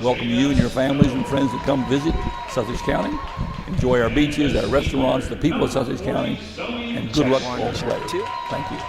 welcome you and your families and friends to come visit Sussex County. Enjoy our beaches, our restaurants, the people of Sussex County, and good luck all the way. Thank you.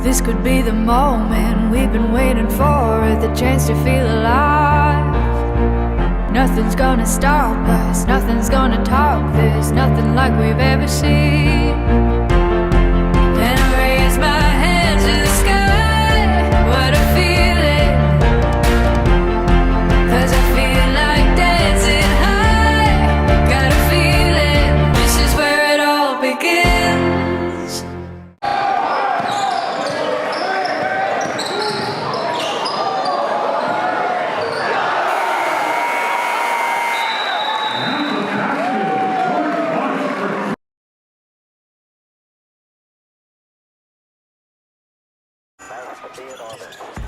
This could be the moment we've been waiting for, the chance to feel alive. Nothing's gonna stop us, nothing's gonna top this, nothing like we've ever seen. And I raise my hands to the sky, what a feeling. 'Cause I feel like dancing high, got a feeling this is where it all begins.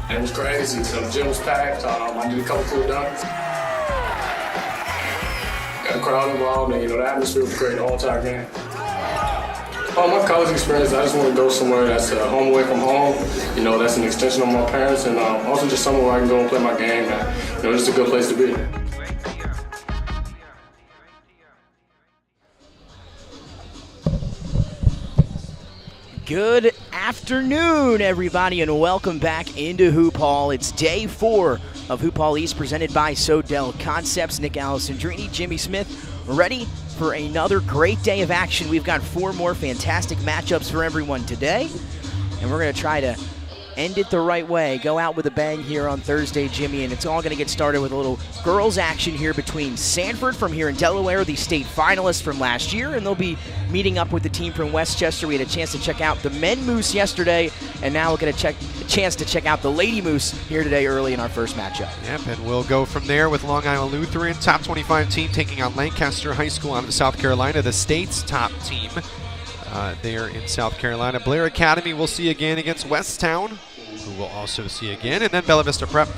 It was crazy. So the gym was packed. I did a couple cool dunks. Got the crowd involved, and the atmosphere was great the whole entire game. My college experience, I just want to go somewhere that's home away from home. That's an extension of my parents, and also just somewhere where I can go and play my game. And just a good place to be. Good afternoon, everybody, and welcome back into Hoop Hall. It's day 4 of Hoop Hall East, presented by Sodell Concepts. Nick Alessandrini, Jimmy Smith, ready for another great day of action. We've got 4 more fantastic matchups for everyone today, and we're going to try to end it the right way, go out with a bang here on Thursday, Jimmy, and it's all going to get started with a little girls action here between Sanford from here in Delaware, the state finalists from last year, and they'll be meeting up with the team from Westchester. We had a chance to check out the men Moose yesterday, and now we'll get a chance to check out the Lady Moose here today early in our first matchup. Yep, and we'll go from there with Long Island Lutheran, top 25 team, taking on Lancaster High School out of South Carolina, the state's top team. There in South Carolina. Blair Academy we'll see again against Westtown, who we'll also see again. And then Bella Vista Prep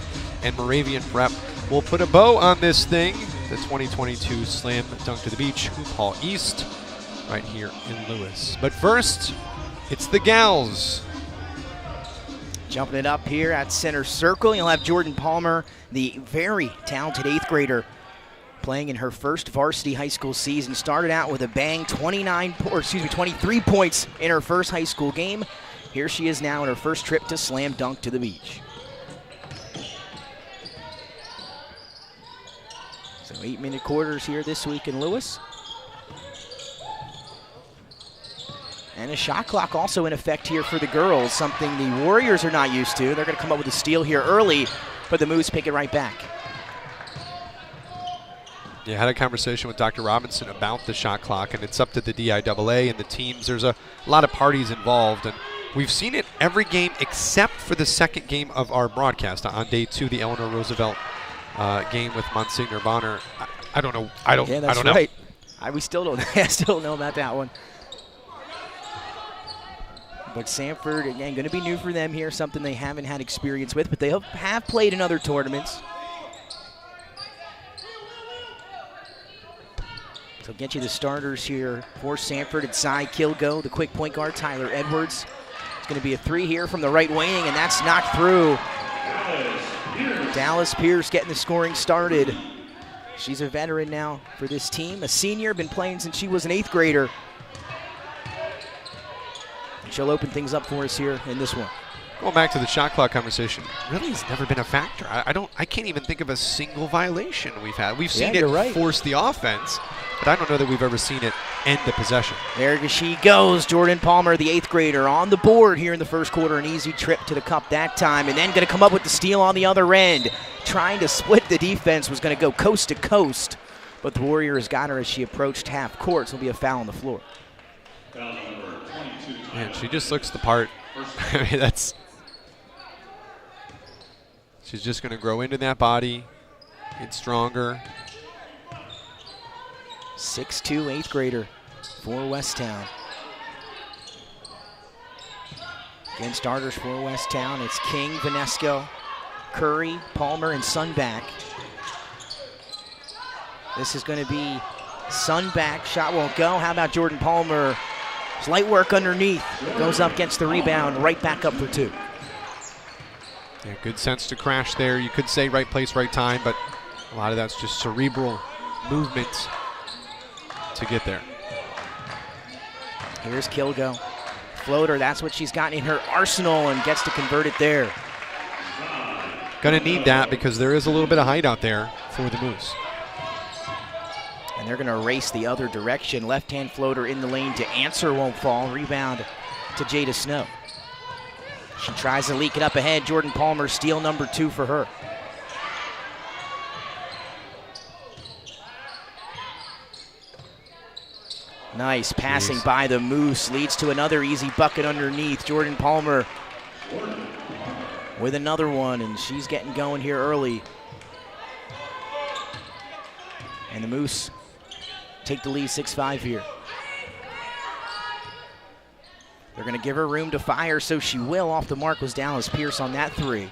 and Moravian Prep will put a bow on this thing. The 2022 Slam Dunk to the Beach Hoop Hall East right here in Lewis. But first, it's the gals. Jumping it up here at center circle, you'll have Jordan Palmer, the very talented 8th grader, playing in her first varsity high school season. Started out with a bang, 23 points in her first high school game. Here she is now in her first trip to Slam Dunk to the Beach. So 8-minute quarters here this week in Lewis. And a shot clock also in effect here for the girls, something the Warriors are not used to. They're going to come up with a steal here early, but the Moose pick it right back. Yeah, I had a conversation with Dr. Robinson about the shot clock, and it's up to the DIAA and the teams. There's a lot of parties involved, and we've seen it every game except for the second game of our broadcast on day 2, the Eleanor Roosevelt game with Monsignor Bonner. I don't know. I don't know. Right. We still don't. I still don't know about that one. But Sanford, again, going to be new for them here, something they haven't had experience with, but they have played in other tournaments. So get you the starters here for Sanford. It's Zy Kilgo, the quick point guard, Tyler Edwards. It's going to be a 3 here from the right wing, and that's knocked through. Dallas Pierce getting the scoring started. She's a veteran now for this team, a senior, been playing since she was an 8th grader. And she'll open things up for us here in this one. Going back to the shot clock conversation, really has never been a factor. I can't even think of a single violation we've had. We've seen it force the offense, but I don't know that we've ever seen it end the possession. There she goes, Jordan Palmer, the 8th grader, on the board here in the first quarter. An easy trip to the cup that time, and then going to come up with the steal on the other end. Trying to split the defense, was going to go coast to coast, but the Warriors got her as she approached half court, so it'll be a foul on the floor. And she just looks the part. I mean, she's just going to grow into that body, get stronger. 6'2", 8th grader for Westtown. Again, starters for Westtown, it's King, Vanesco, Curry, Palmer, and Sunback. This is going to be Sunback. Shot won't go. How about Jordan Palmer? It's light work underneath. Goes up, gets the rebound, right back up for 2. Yeah, good sense to crash there. You could say right place, right time, but a lot of that's just cerebral movement to get there. Here's Kilgo. Floater, that's what she's got in her arsenal, and gets to convert it there. Gonna need that because there is a little bit of height out there for the Moose. And they're gonna race the other direction. Left-hand floater in the lane to answer, won't fall. Rebound to Jada Snow. She tries to leak it up ahead. Jordan Palmer, steal number 2 for her. Nice passing by the Moose, leads to another easy bucket underneath. Jordan Palmer with another one, and she's getting going here early. And the Moose take the lead 6-5 here. They're going to give her room to fire, so she will. Off the mark was Dallas Pierce on that 3.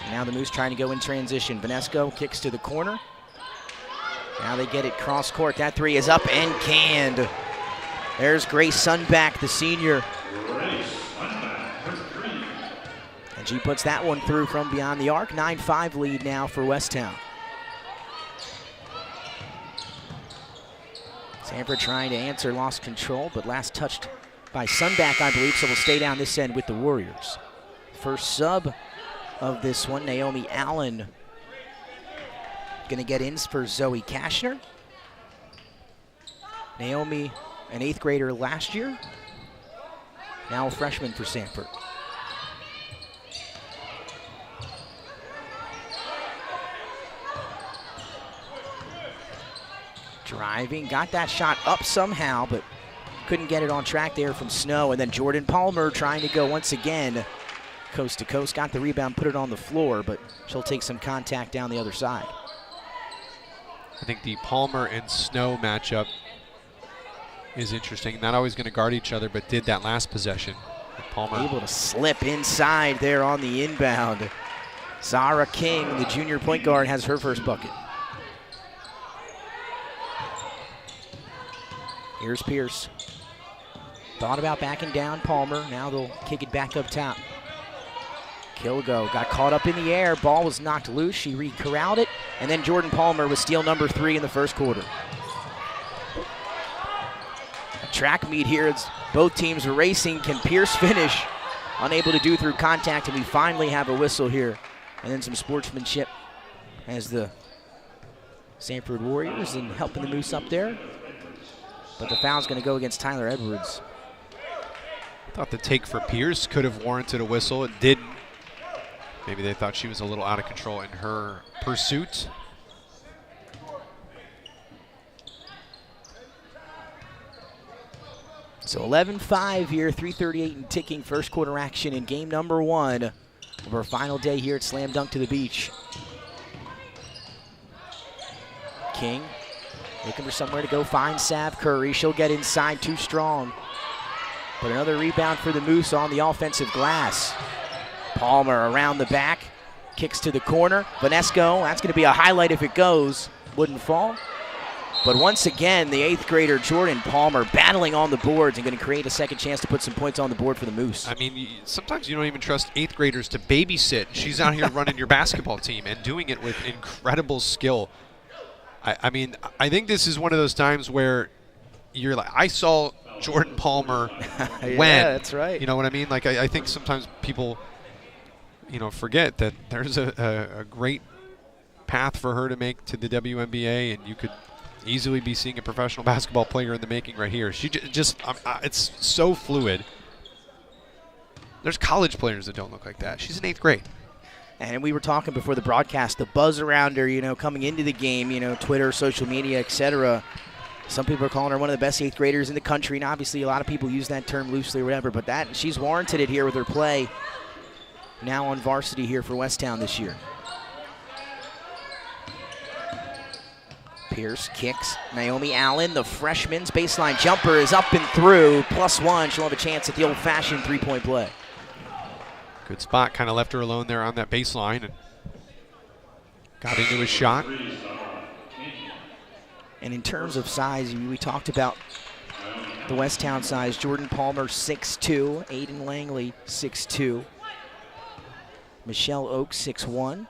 And now the Moose trying to go in transition. Vanesco kicks to the corner. Now they get it cross court. That 3 is up and canned. There's Grace Sunback, the senior. And she puts that one through from beyond the arc. 9-5 lead now for Westtown. Sanford trying to answer, lost control, but last touched by Sunback, I believe, so we'll stay down this end with the Warriors. First sub of this one, Naomi Allen, going to get in for Zoe Kashner. Naomi, an 8th grader last year, now a freshman for Sanford. Driving, got that shot up somehow, but couldn't get it on track there from Snow. And then Jordan Palmer trying to go once again coast to coast. Got the rebound, put it on the floor, but she'll take some contact down the other side. I think the Palmer and Snow matchup is interesting. Not always going to guard each other, but did that last possession. Palmer able to slip inside there on the inbound. Zara King, the junior point guard, has her first bucket. Here's Pierce. Thought about backing down Palmer. Now they'll kick it back up top. Kilgo got caught up in the air. Ball was knocked loose. She re-corralled it. And then Jordan Palmer with steal number 3 in the first quarter. A track meet here as both teams are racing. Can Pierce finish? Unable to do through contact, and we finally have a whistle here. And then some sportsmanship as the Sanford Warriors and helping the Moose up there. But the foul's going to go against Tyler Edwards. Thought the take for Pierce could have warranted a whistle. It didn't. Maybe they thought she was a little out of control in her pursuit. So 11-5 here, 3:38 and ticking. First quarter action in game number 1 of our final day here at Slam Dunk to the Beach. King looking for somewhere to go find Sav Curry. She'll get inside, too strong. But another rebound for the Moose on the offensive glass. Palmer around the back, kicks to the corner. Vanesco, that's going to be a highlight if it goes. Wouldn't fall. But once again, the 8th grader Jordan Palmer battling on the boards and going to create a second chance to put some points on the board for the Moose. I mean, sometimes you don't even trust 8th graders to babysit. She's out here running your basketball team and doing it with incredible skill. I mean, I think this is one of those times where you're like, I saw Jordan Palmer yeah, when. That's right. You know what I mean? Like, I think sometimes people, forget that there's a great path for her to make to the WNBA, and you could easily be seeing a professional basketball player in the making right here. She just it's so fluid. There's college players that don't look like that. She's in 8th grade. And we were talking before the broadcast, the buzz around her, coming into the game, Twitter, social media, etc. Some people are calling her one of the best 8th graders in the country, and obviously a lot of people use that term loosely or whatever, but she's warranted it here with her play now on varsity here for Westtown this year. Pierce kicks. Naomi Allen, the freshman's baseline jumper, is up and through. +1. She'll have a chance at the old-fashioned three-point play. Good spot. Kind of left her alone there on that baseline and got into a shot. And in terms of size, we talked about the Westtown size. Jordan Palmer, 6'2". Aiden Langley, 6'2". Michelle Oaks, 6'1".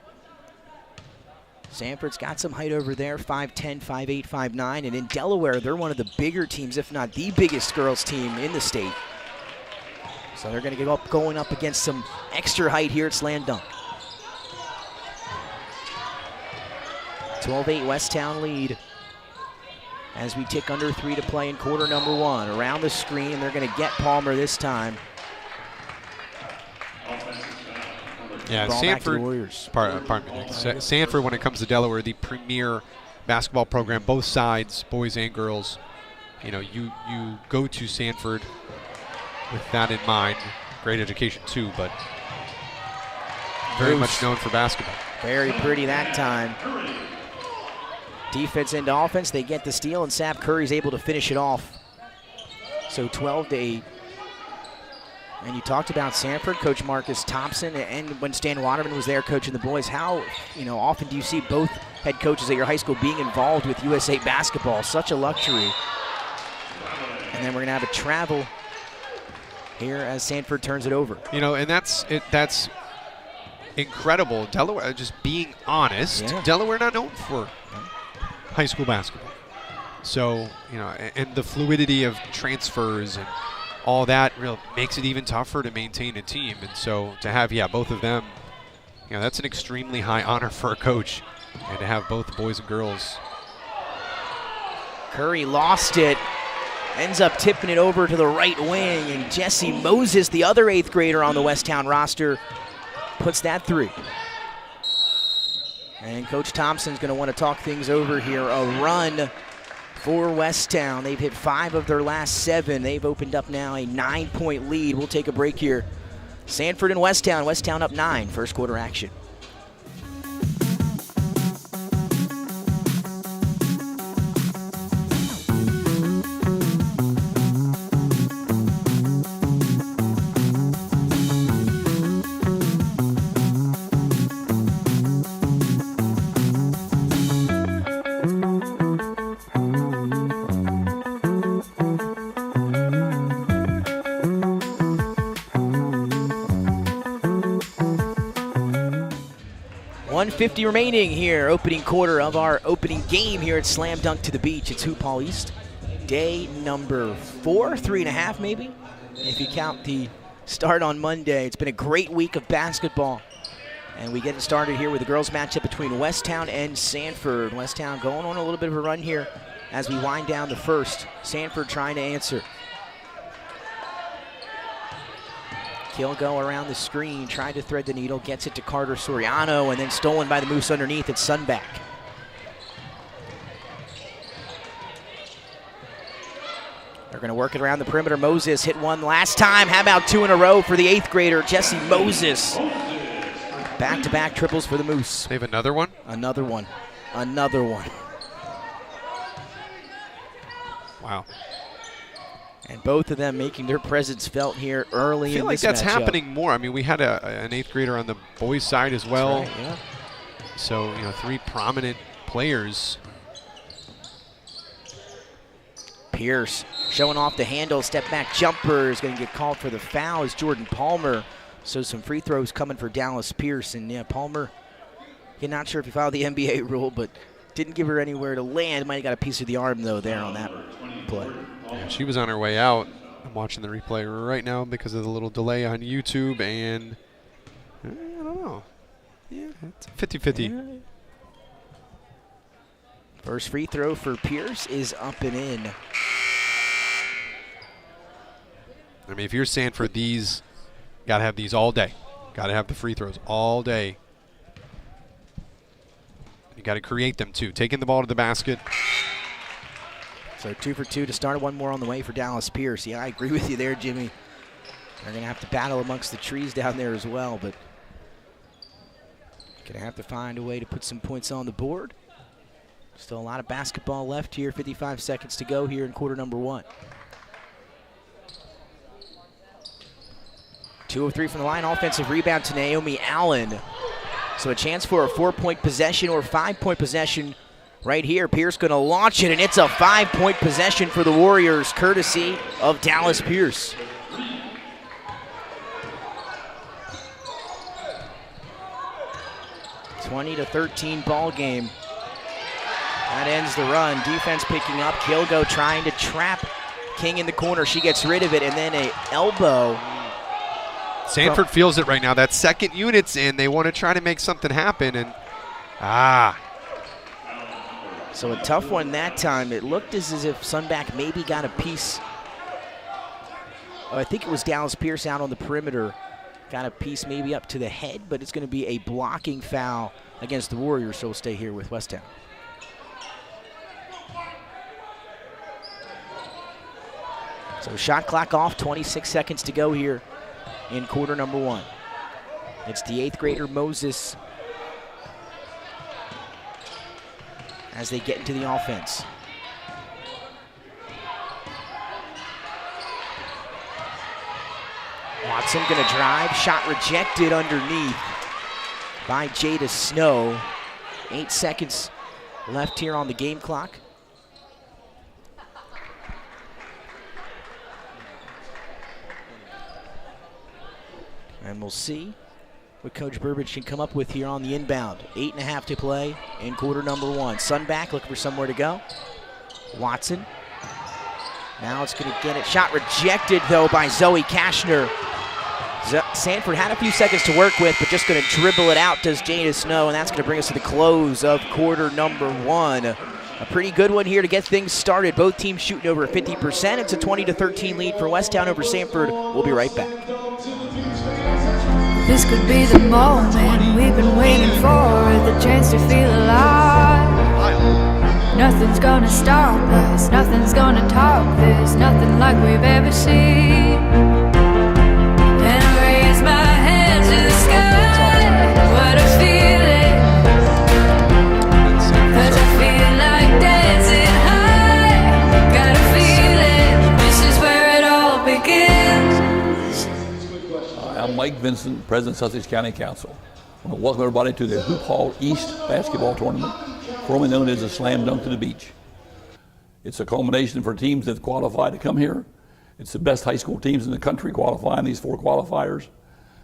Sanford's got some height over there, 5'10", 5'8", 5'9". And in Delaware, they're one of the bigger teams, if not the biggest girls team in the state. So they're going to get going up against some extra height here at Slam Dunk. 12-8 Westtown lead as we tick under 3 to play in quarter number 1. Around the screen, they're going to get Palmer this time. Yeah, Ball back to the Sanford, Warriors. pardon me. Sanford, when it comes to Delaware, the premier basketball program, both sides, boys and girls. You go to Sanford with that in mind. Great education too, but very much known for basketball. Very pretty that time. Defense into offense, they get the steal, and Sap Curry's able to finish it off. So 12-8. And you talked about Sanford, Coach Marcus Thompson, and when Stan Waterman was there coaching the boys, how often do you see both head coaches at your high school being involved with USA basketball? Such a luxury. And then we're going to have a travel here as Sanford turns it over. And that's incredible. Delaware, just being honest, Delaware not known for high school basketball. So, and the fluidity of transfers and all that makes it even tougher to maintain a team. And so to have, both of them, that's an extremely high honor for a coach. And to have both boys and girls. Curry lost it. Ends up tipping it over to the right wing. And Jesse Moses, the other 8th grader on the Westtown roster, puts that 3. And Coach Thompson's going to want to talk things over here. A run for Westtown. They've hit 5 of their last 7. They've opened up now a 9-point lead. We'll take a break here. Sanford and Westtown. Westtown up 9. First quarter action. .50 remaining here, opening quarter of our opening game here at Slam Dunk to the Beach. It's HoopHall East, day number 4, 3.5 maybe, if you count the start on Monday. It's been a great week of basketball, and we get it started here with the girls matchup between Westtown and Sanford. Westtown going on a little bit of a run here as we wind down the first. Sanford trying to answer. Kilgo around the screen, tried to thread the needle, gets it to Carter Soriano, and then stolen by the Moose underneath. It's Sunback. They're going to work it around the perimeter. Moses hit one last time. How about 2 in a row for the 8th grader, Jesse Moses? Back-to-back triples for the Moose. They have another one? Another one. Another one. Wow. And both of them making their presence felt here early in this matchup. I feel like that's happening more. I mean, we had an 8th grader on the boys' side as well. That's right, yeah. So, 3 prominent players. Pierce showing off the handle, step back jumper is going to get called for the foul as Jordan Palmer. So some free throws coming for Dallas Pierce. And Palmer, you're not sure if he followed the NBA rule, but didn't give her anywhere to land. Might have got a piece of the arm, though, there on that play. Yeah, she was on her way out. I'm watching the replay right now because of the little delay on YouTube, and I don't know. Yeah, it's 50-50. Yeah. First free throw for Pierce is up and in. I mean, if you're Sanford, got to have these all day. Got to have the free throws all day You got to create them too. Taking the ball to the basket. So 2 for 2 to start. One more on the way for Dallas Pierce. Yeah, I agree with you there, Jimmy. They're going to have to battle amongst the trees down there as well, but going to have to find a way to put some points on the board. Still a lot of basketball left here. 55 seconds to go here in quarter number 1. 2 of 3 from the line. Offensive rebound to Naomi Allen. So a chance for a 4-point possession or 5-point possession right here. Pierce going to launch it, and it's a 5-point possession for the Warriors, courtesy of Dallas Pierce. (20-13) ball game. That ends the run. Defense picking up. Kilgo trying to trap King in the corner. She gets rid of it, and then an elbow. Sanford feels it right now. That second unit's in. They want to try to make something happen, and So a tough one that time. It looked as if Sunback maybe got a piece. Oh, I think it was Dallas Pierce out on the perimeter. Got a piece maybe up to the head, but it's going to be a blocking foul against the Warriors, so we'll stay here with Westtown. So shot clock off, 26 seconds to go here in quarter number 1. It's the 8th grader Moses as they get into the offense. Watson gonna drive, shot rejected underneath by Jayden Snow. 8 seconds left here on the game clock. And we'll see what Coach Burbage can come up with here on the inbound. 8.5 to play in quarter number 1. Sunback looking for somewhere to go. Watson. Now it's going to get it. Shot rejected, though, by Zoe Kashner. Sanford had a few seconds to work with, but just going to dribble it out, does Jayden Snow, and that's going to bring us to the close of quarter number 1. A pretty good one here to get things started. Both teams shooting over 50%. It's a 20-13 lead for Westtown over Sanford. We'll be right back. This could be the moment we've been waiting for, the chance to feel alive. Nothing's gonna stop us, nothing's gonna top this, nothing like we've ever seen. And I raise my hands to the sky, what a feeling. 'Cause I feel like dancing high, got a feeling, this is where it all begins. I'm Mike Vincent, President of Sussex County Council. I want to welcome everybody to the HoopHall East basketball tournament, formerly known as the Slam Dunk to the Beach. It's a culmination for teams that qualify to come here. It's the best high school teams in the country qualifying these 4 qualifiers.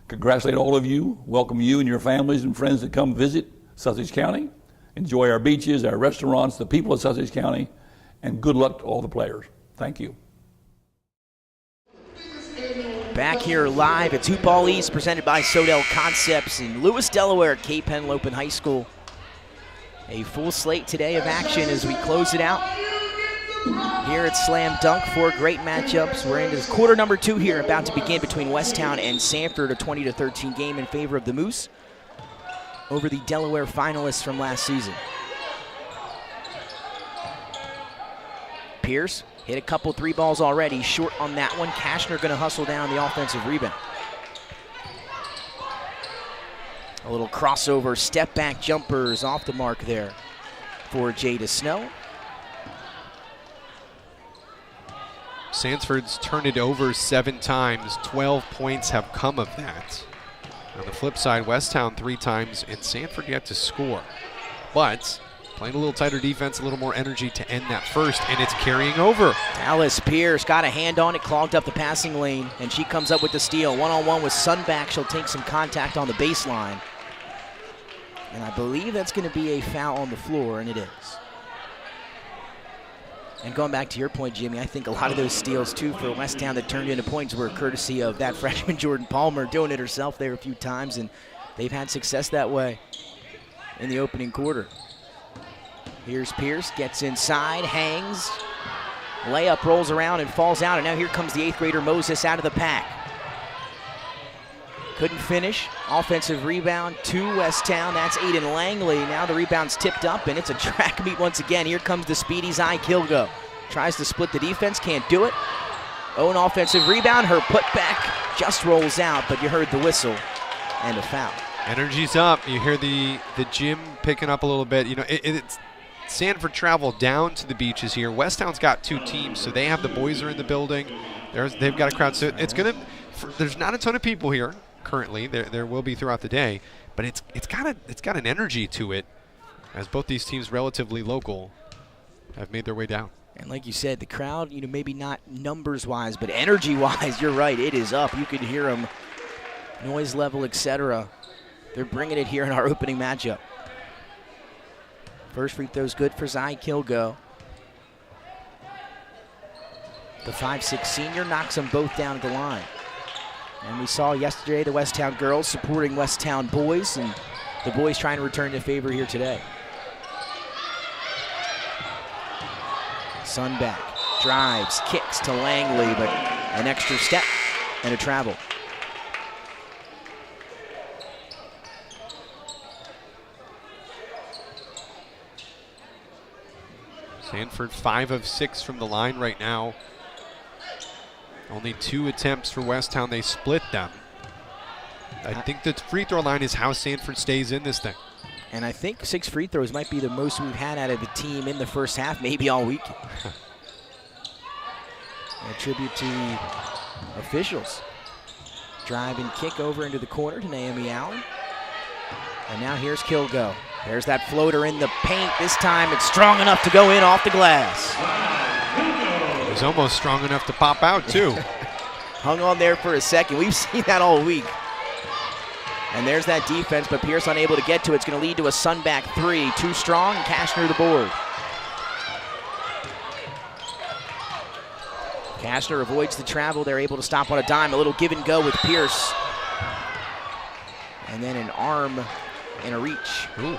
Congratulate all of you, welcome you and your families and friends that come visit Sussex County. Enjoy our beaches, our restaurants, the people of Sussex County, and good luck to all the players. Thank you. Back here live, it's HoopHall East presented by Sodell Concepts in Lewis, Delaware at Cape Henlopen High School. A full slate today of action as we close it out. Here at Slam Dunk, 4 great matchups. We're into quarter number 2 here, about to begin between Westtown and Sanford, a 20-13 game in favor of the Moose over the Delaware finalists from last season. Pierce hit a couple 3 balls already, short on that one. Kashner going to hustle down the offensive rebound. A little crossover, step back jumpers off the mark there for Jayden Snow. Sanford's turned it over 7 times. 12 points have come of that. On the flip side, Westtown 3 times, and Sanford yet to score. But playing a little tighter defense, a little more energy to end that first, and it's carrying over. Dallas Pierce got a hand on it, clogged up the passing lane, and she comes up with the steal. One-on-one with Sunback. She'll take some contact on the baseline. And I believe that's going to be a foul on the floor, and it is. And going back to your point, Jimmy, I think a lot of those steals, too, for Westtown that turned into points were courtesy of that freshman Jordan Palmer doing it herself there a few times, and they've had success that way in the opening quarter. Here's Pierce, gets inside, hangs, layup rolls around and falls out, and now here comes the 8th grader Moses out of the pack. Couldn't finish. Offensive rebound to Westtown. That's Aiden Langley. Now the rebound's tipped up, and it's a track meet once again. Here comes the speedy Zai Kilgo. Tries to split the defense, can't do it. Own offensive rebound. Her putback just rolls out, but you heard the whistle and a foul. Energy's up. You hear the gym picking up a little bit. You know, it's Sanford travel down to the beaches here. Westtown's got 2 teams, so they have the boys are in the building. They've got a crowd, so it's gonna. There's not a ton of people here currently. There will be throughout the day, but it's got an energy to it, as both these teams, relatively local, have made their way down. And like you said, the crowd, you know, maybe not numbers-wise, but energy-wise, you're right, it is up. You can hear them, noise level, etc. They're bringing it here in our opening matchup. First free throw's good for Zai Kilgo. The 5'6" senior knocks them both down at the line. And we saw yesterday the Westtown girls supporting Westtown boys, and the boys trying to return the favor here today. Sunback drives, kicks to Langley, but an extra step and a travel. Sanford 5 of 6 from the line right now. Only 2 attempts for Westtown. They split them. I think the free throw line is how Sanford stays in this thing. And I think 6 free throws might be the most we've had out of the team in the first half, maybe all week. A tribute to the officials. Drive and kick over into the corner to Naomi Allen. And now here's Kilgo. There's that floater in the paint. This time it's strong enough to go in off the glass. It was almost strong enough to pop out, too. Hung on there for a second. We've seen that all week. And there's that defense, but Pierce unable to get to it. It's going to lead to a Sunback 3. Too strong, and Kashner the board. Kashner avoids the travel. They're able to stop on a dime. A little give and go with Pierce. And then an arm and a reach. Ooh.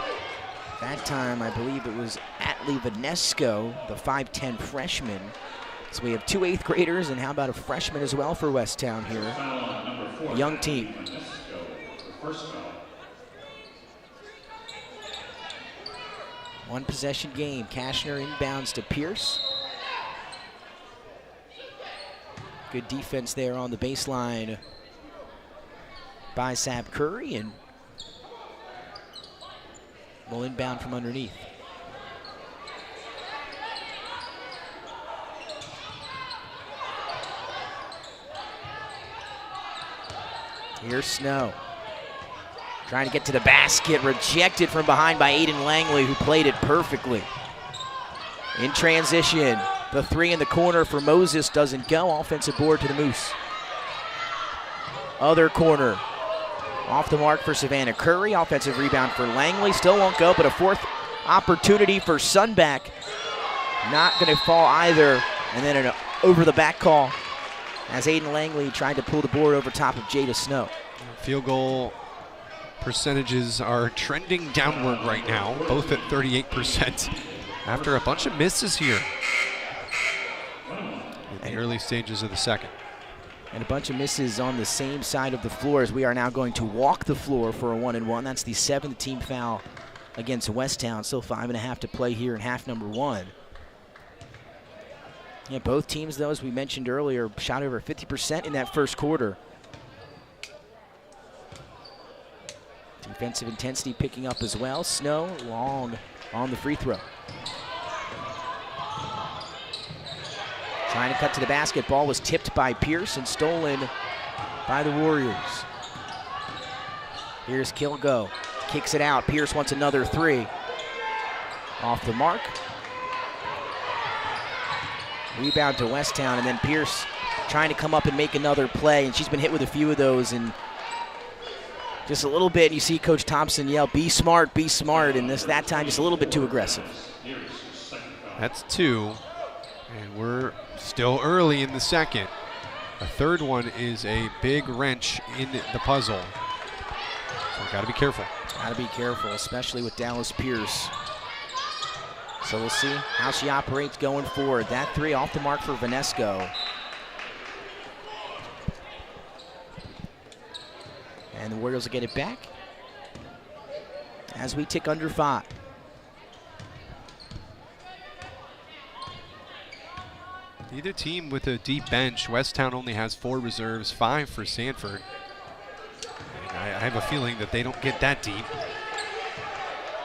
That time, I believe it was Atlee Vanesco, the 5'10 freshman. So we have 2 8th graders, and how about a freshman as well for Westtown here? A young team. One possession game. Kashner inbounds to Pierce. Good defense there on the baseline by Sab Curry, and will inbound from underneath. Here's Snow. Trying to get to the basket, rejected from behind by Aiden Langley, who played it perfectly. In transition, the 3 in the corner for Moses doesn't go. Offensive board to the Moose. Other corner, off the mark for Savannah Curry. Offensive rebound for Langley, still won't go, but a 4th opportunity for Sunback. Not gonna fall either, and then an over the back call as Aiden Langley tried to pull the board over top of Jada Snow. Field goal percentages are trending downward right now, both at 38% after a bunch of misses here in the early stages of the second. And a bunch of misses on the same side of the floor as we are now going to walk the floor for a 1-and-1. That's the 7th team foul against Westtown. Still 5.5 to play here in half number 1. Yeah, both teams, though, as we mentioned earlier, shot over 50% in that first quarter. Defensive intensity picking up as well. Snow long on the free throw. Trying to cut to the basket. Ball was tipped by Pierce and stolen by the Warriors. Here's Kilgo. Kicks it out. Pierce wants another 3. Off the mark. Rebound to Westtown, and then Pierce trying to come up and make another play, and she's been hit with a few of those, and just a little bit, you see Coach Thompson yell, be smart, and that time just a little bit too aggressive. That's 2, and we're still early in the second. A third one is a big wrench in the puzzle, so gotta be careful. Gotta be careful, especially with Dallas Pierce. So we'll see how she operates going forward. That 3 off the mark for Vanesco. And the Warriors will get it back as we tick under 5. Neither team with a deep bench. Westtown only has 4 reserves, 5 for Sanford. And I have a feeling that they don't get that deep.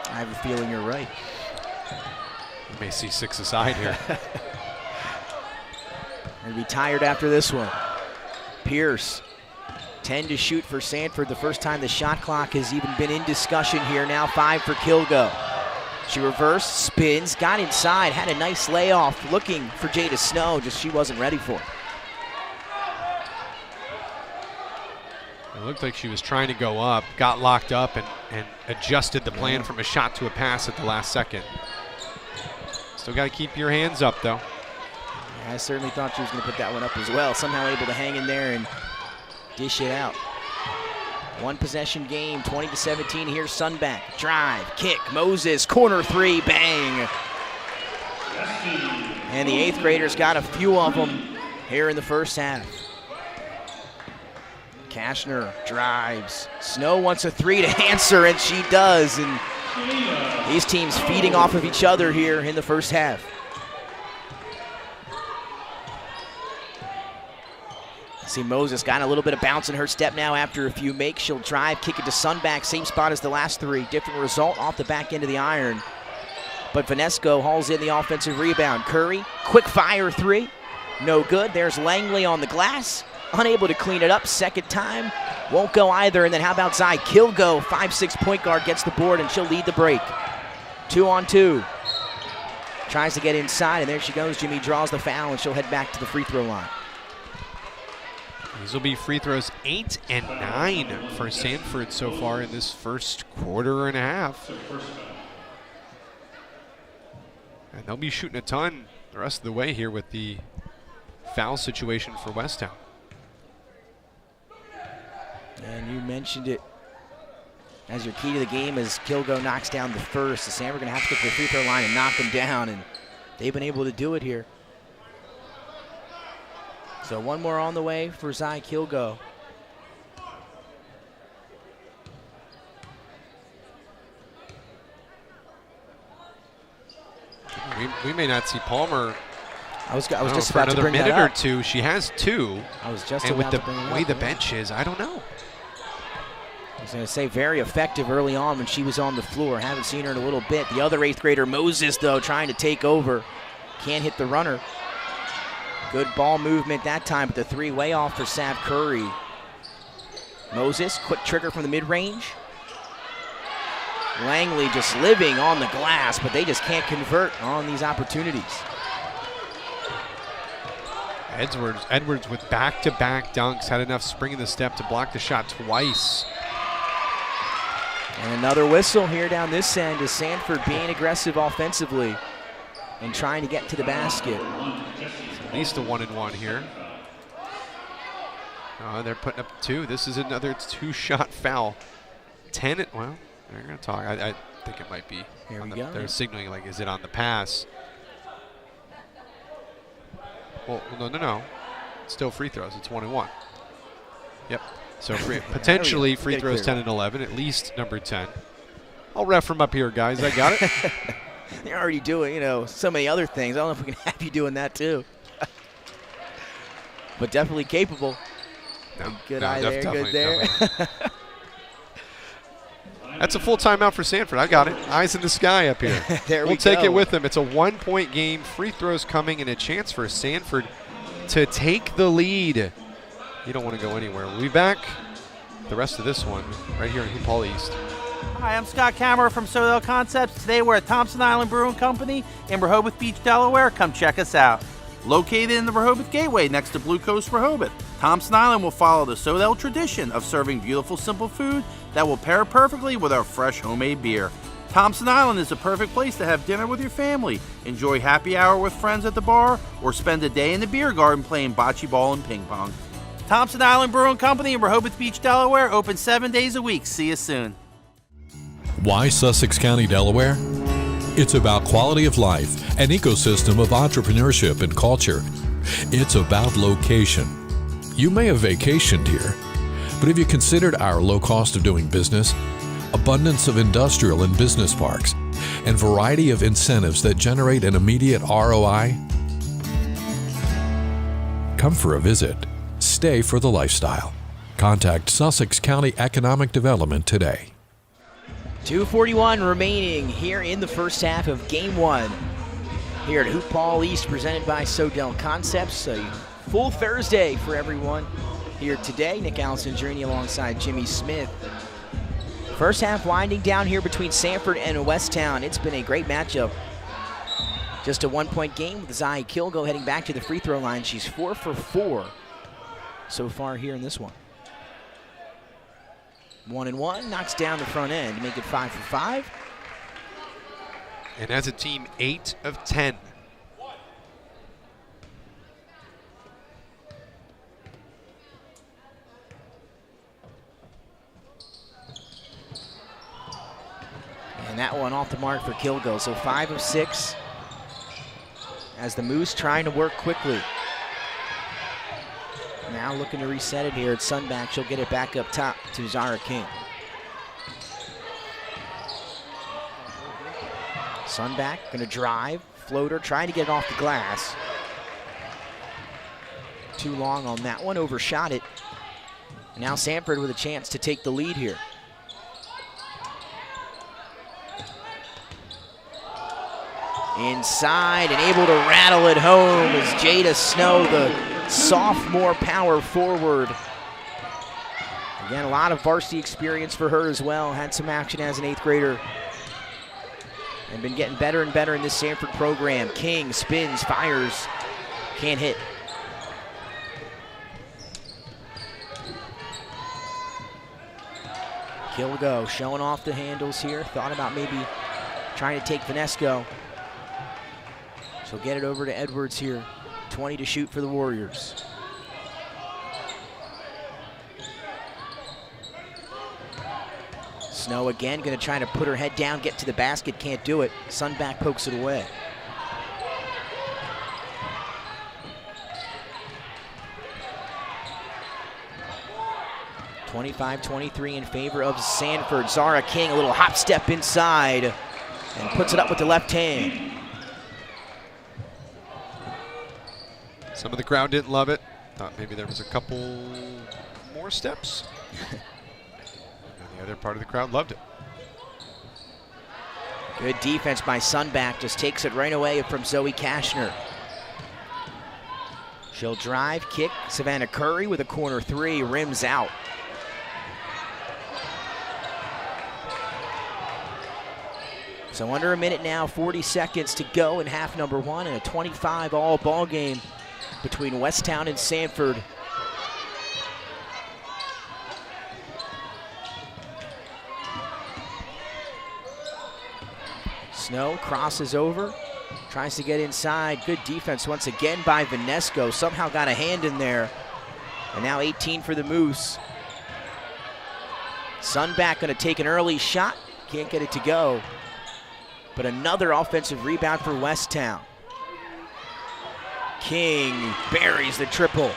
I have a feeling you're right. We may see 6 aside here. Gonna be tired after this one. Pierce, 10 to shoot for Sanford. The first time the shot clock has even been in discussion here. Now 5 for Kilgo. She reversed, spins, got inside, had a nice layoff, looking for Jayden Snow, just she wasn't ready for it. It looked like she was trying to go up, got locked up, and adjusted the plan from a shot to a pass at the last second. Still got to keep your hands up, though. Yeah, I certainly thought she was going to put that one up as well. Somehow able to hang in there and dish it out. 1 possession game, 20-17. Here's Sunback. Drive, kick, Moses, corner 3, bang. And the 8th graders got a few of them here in the first half. Kashner drives. Snow wants a 3 to answer, and she does. And these teams feeding off of each other here in the first half. See Moses got a little bit of bounce in her step now after a few makes. She'll drive, kick it to Sunback, same spot as the last 3. Different result off the back end of the iron. But Vanesco hauls in the offensive rebound. Curry, quick fire 3, no good. There's Langley on the glass, unable to clean it up. Second time, won't go either. And then how about Zai Kilgo, 5'6" point guard, gets the board, and she'll lead the break. 2-on-2. Tries to get inside, and there she goes. Jimmy draws the foul, and she'll head back to the free throw line. These will be free throws 8 and 9 for Sanford so far in this first quarter and a half. And they'll be shooting a ton the rest of the way here with the foul situation for Westtown. And you mentioned it as your key to the game as Kilgo knocks down the first. The Sanford are going to have to get to the free throw line and knock them down, and they've been able to do it here. So 1 more on the way for Zai Kilgo. We may not see Palmer. I was just for about to another bring that minute or up. 2. She has 2. I was just and with about the to bring it way up, the yeah. bench is, I don't know. I was going to say very effective early on when she was on the floor. Haven't seen her in a little bit. The other 8th grader, Moses, though, trying to take over. Can't hit the runner. Good ball movement that time, but the 3 way off for Sav Curry. Moses, quick trigger from the mid-range. Langley just living on the glass, but they just can't convert on these opportunities. Edwards with back-to-back dunks, had enough spring in the step to block the shot twice. And another whistle here down this end is Sanford being aggressive offensively and trying to get to the basket. At least a 1-and-1 here. They're putting up 2. This is another 2-shot foul. 10. Well, they're going to talk. I think it might be. Here we go. They're signaling like, is it on the pass? Well, no. Still free throws. It's 1-and-1. Yep. So potentially free throws 10 and 11. At least number 10. I'll ref them up here, guys. I got it. They're already doing, so many other things. I don't know if we can have you doing that too. But definitely capable. Good eye there, good there. That's a full timeout for Sanford. I got it. Eyes in the sky up here. We'll take it with them. It's a 1-point game. Free throws coming and a chance for Sanford to take the lead. You don't want to go anywhere. We'll be back the rest of this one right here in HoopHall East. Hi, I'm Scott Kammerer from Sodell Concepts. Today we're at Thompson Island Brewing Company in Rehoboth Beach, Delaware. Come check us out. Located in the Rehoboth Gateway next to Blue Coast Rehoboth, Thompson Island will follow the Sodell tradition of serving beautiful, simple food that will pair perfectly with our fresh homemade beer. Thompson Island is the perfect place to have dinner with your family, enjoy happy hour with friends at the bar, or spend a day in the beer garden playing bocce ball and ping pong. Thompson Island Brewing Company in Rehoboth Beach, Delaware, open 7 days a week. See you soon. Why Sussex County, Delaware? It's about quality of life, an ecosystem of entrepreneurship and culture. It's about location. You may have vacationed here, But have you considered our low cost of doing business, abundance of industrial and business parks, and variety of incentives that generate an immediate ROI? Come for a visit. Stay for the lifestyle. Contact Sussex County Economic Development today. 2:41 remaining here in the first half of Game 1 here at HoopHall East, presented by Sodell Concepts. A full Thursday for everyone here today. Nick Alessandrini alongside Jimmy Smith. First half winding down here between Sanford and Westtown. It's been a great matchup. Just a one-point game with Zai Kilgo heading back to the free throw line. She's 4 for 4 so far here in this one. 1-1, knocks down the front end to make it 5 for 5. And as a team, 8 of 10. And that one off the mark for Kilgo, so 5 of 6. As the Moose trying to work quickly. Now looking to reset it here at Sunback. She'll get it back up top to Zara King. Sunback gonna drive, floater, trying to get it off the glass. Too long on that one, overshot it. Now Sanford with a chance to take the lead here. Inside and able to rattle it home is Jada Snow, the sophomore power forward. Again, a lot of varsity experience for her as well. Had some action as an 8th grader. And been getting better and better in this Sanford program. King spins, fires, can't hit. Kilgo showing off the handles here. Thought about maybe trying to take Vanesco. She'll get it over to Edwards here. 20 to shoot for the Warriors. Snow again, gonna try to put her head down, get to the basket, can't do it. Sunback pokes it away. (25-23) in favor of Sanford. Zara King, a little hop step inside and puts it up with the left hand. Some of the crowd didn't love it. Thought maybe there was a couple more steps. And the other part of the crowd loved it. Good defense by Sunback, just takes it right away from Zoe Kashner. She'll drive, kick. Savannah Curry with a corner 3, rims out. So under a minute now, 40 seconds to go in half number 1, and a 25-all ball game between Westtown and Sanford. Snow crosses over, tries to get inside. Good defense once again by Vanesco. Somehow got a hand in there. And now 18 for the Moose. Sunback gonna take an early shot. Can't get it to go. But another offensive rebound for Westtown. King buries the triple.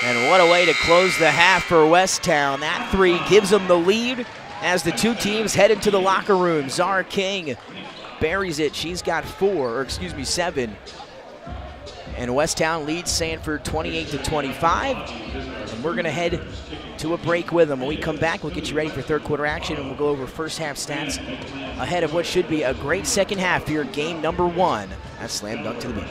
And what a way to close the half for Westtown. That 3 gives them the lead as the two teams head into the locker room. Zara King buries it. She's got 7. And Westtown leads Sanford 28-25. And we're gonna head to a break with them. When we come back, we'll get you ready for third quarter action, and we'll go over first half stats ahead of what should be a great second half here, game number 1 at Slam Dunk to the Beach.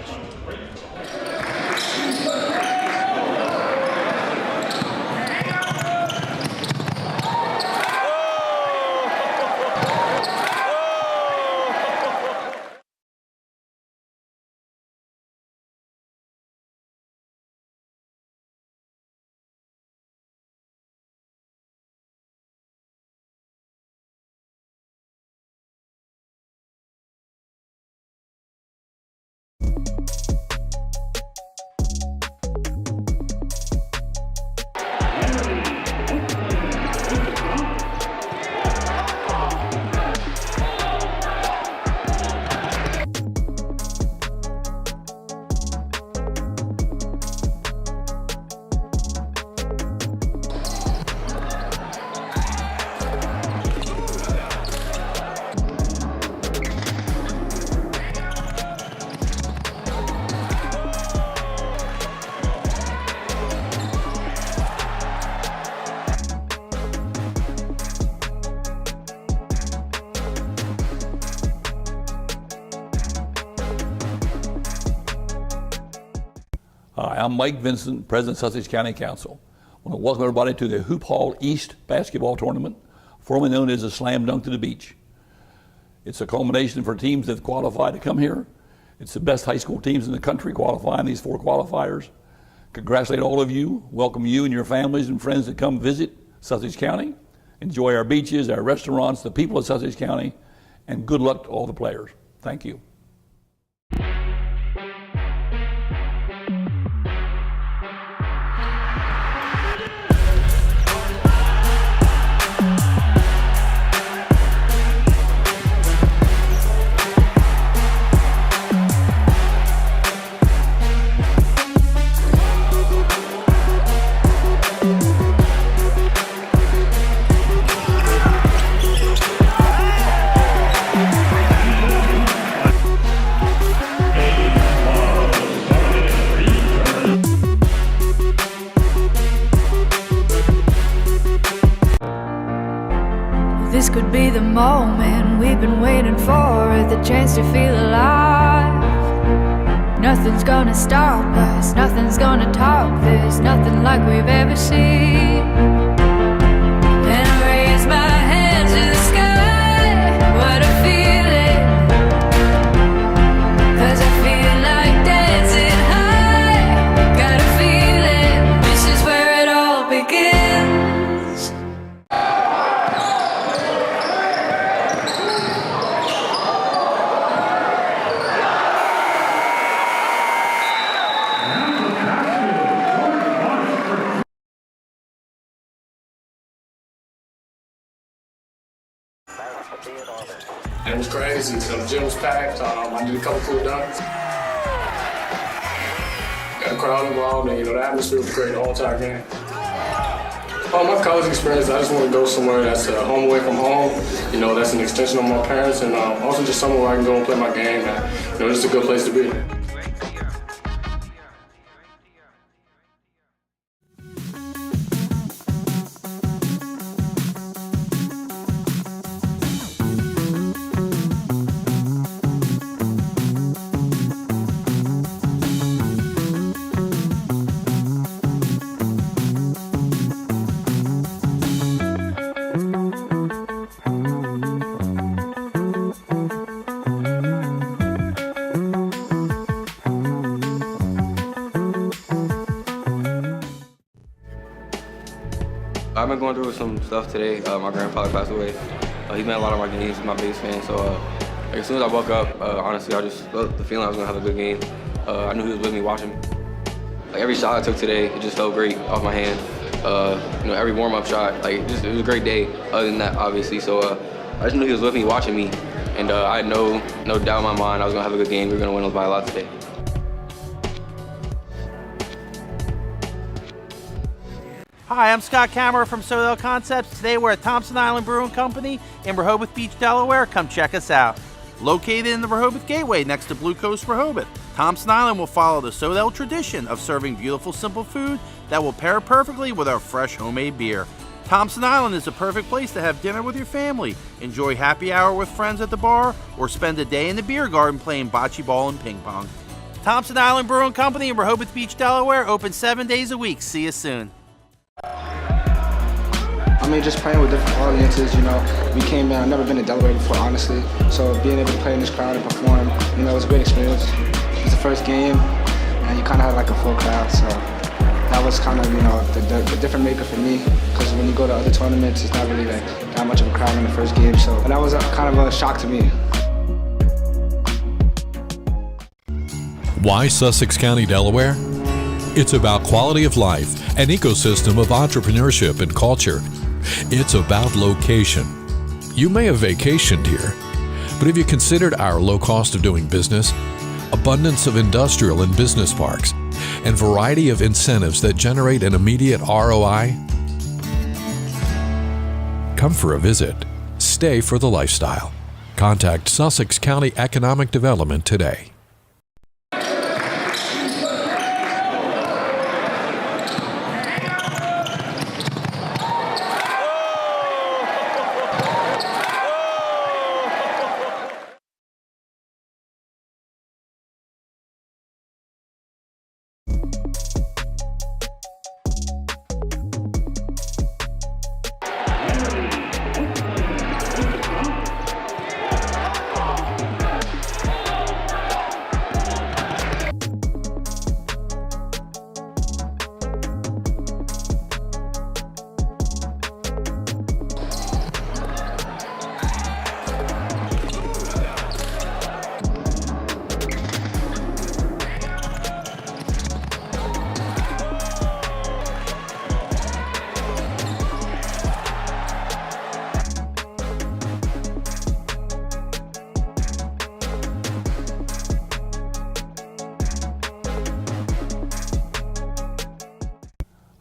Hi, I'm Mike Vincent, President of Sussex County Council. I want to welcome everybody to the HoopHall East basketball tournament, formerly known as the Slam Dunk to the Beach. It's a culmination for teams that qualify to come here. It's the best high school teams in the country qualifying these 4 qualifiers. Congratulate all of you, welcome you and your families and friends that come visit Sussex County. Enjoy our beaches, our restaurants, the people of Sussex County, and good luck to all the players. Thank you. This could be the moment we've been waiting for, the chance to feel alive. Nothing's gonna stop us, nothing's gonna top this, nothing like we've ever seen. And I raise my hands to the sky, what a feeling. 'Cause I feel like dancing high, got a feeling this is where it all begins. It was crazy. The gym was packed. I did a couple cool dunks. Got a crowd involved, and the atmosphere was great the whole entire game. My college experience, I just want to go somewhere that's home away from home. That's an extension of my parents, and also just somewhere where I can go and play my game. And, just a good place to be. I've been going through some stuff today. My grandfather passed away. He made a lot of my games. He's my biggest fan. So as soon as I woke up, honestly, I just felt the feeling I was gonna have a good game. I knew he was with me watching. Like every shot I took today, it just felt great off my hand. Every warm-up shot, it was a great day. Other than that, obviously. So I just knew he was with me watching me, and I had no doubt in my mind I was gonna have a good game. We were gonna win by a lot today. Hi, I'm Scott Kammerer from Sodell Concepts. Today we're at Thompson Island Brewing Company in Rehoboth Beach, Delaware. Come check us out. Located in the Rehoboth Gateway next to Blue Coast Rehoboth, Thompson Island will follow the Sodell tradition of serving beautiful, simple food that will pair perfectly with our fresh homemade beer. Thompson Island is a perfect place to have dinner with your family, enjoy happy hour with friends at the bar, or spend a day in the beer garden playing bocce ball and ping pong. Thompson Island Brewing Company in Rehoboth Beach, Delaware, open 7 days a week. See you soon. Just playing with different audiences, we came in, I've never been to Delaware before, honestly, so being able to play in this crowd and perform, it was a great experience. It's the first game, and you kind of had a full crowd, so that was kind of, the different maker for me, because when you go to other tournaments, it's not really that much of a crowd in the first game, so that was kind of a shock to me. Why Sussex County, Delaware? It's about quality of life, an ecosystem of entrepreneurship and culture. It's about location. You may have vacationed here, but have you considered our low cost of doing business, abundance of industrial and business parks, and variety of incentives that generate an immediate ROI? Come for a visit. Stay for the lifestyle. Contact Sussex County Economic Development today.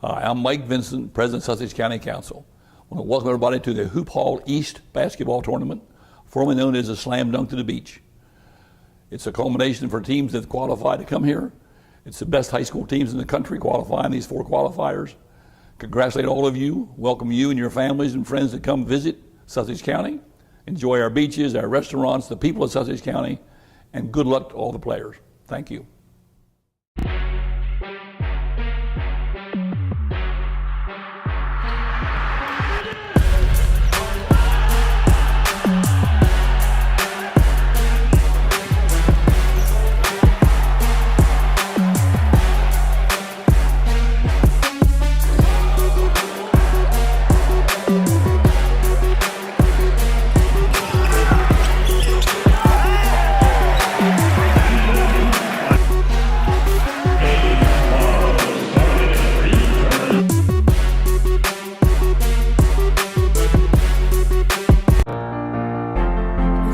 Hi, I'm Mike Vincent, President of Sussex County Council. I want to welcome everybody to the HoopHall East basketball tournament, formerly known as the Slam Dunk to the Beach. It's a culmination for teams that qualify to come here. It's the best high school teams in the country qualifying these 4 qualifiers. Congratulate all of you, welcome you and your families and friends to come visit Sussex County. Enjoy our beaches, our restaurants, the people of Sussex County, and good luck to all the players. Thank you.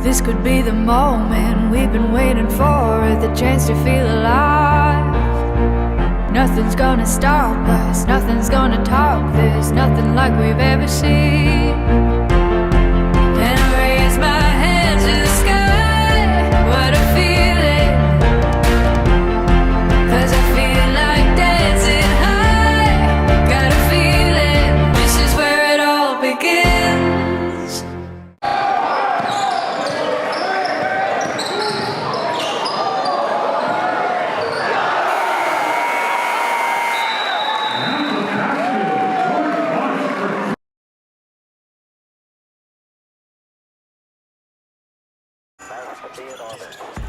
This could be the moment we've been waiting for, the chance to feel alive. Nothing's gonna stop us, nothing's gonna top this, nothing like we've ever seen. And I raise my hands to the sky, what a feeling. 'Cause I feel like dancing high, got a feeling this is where it all begins.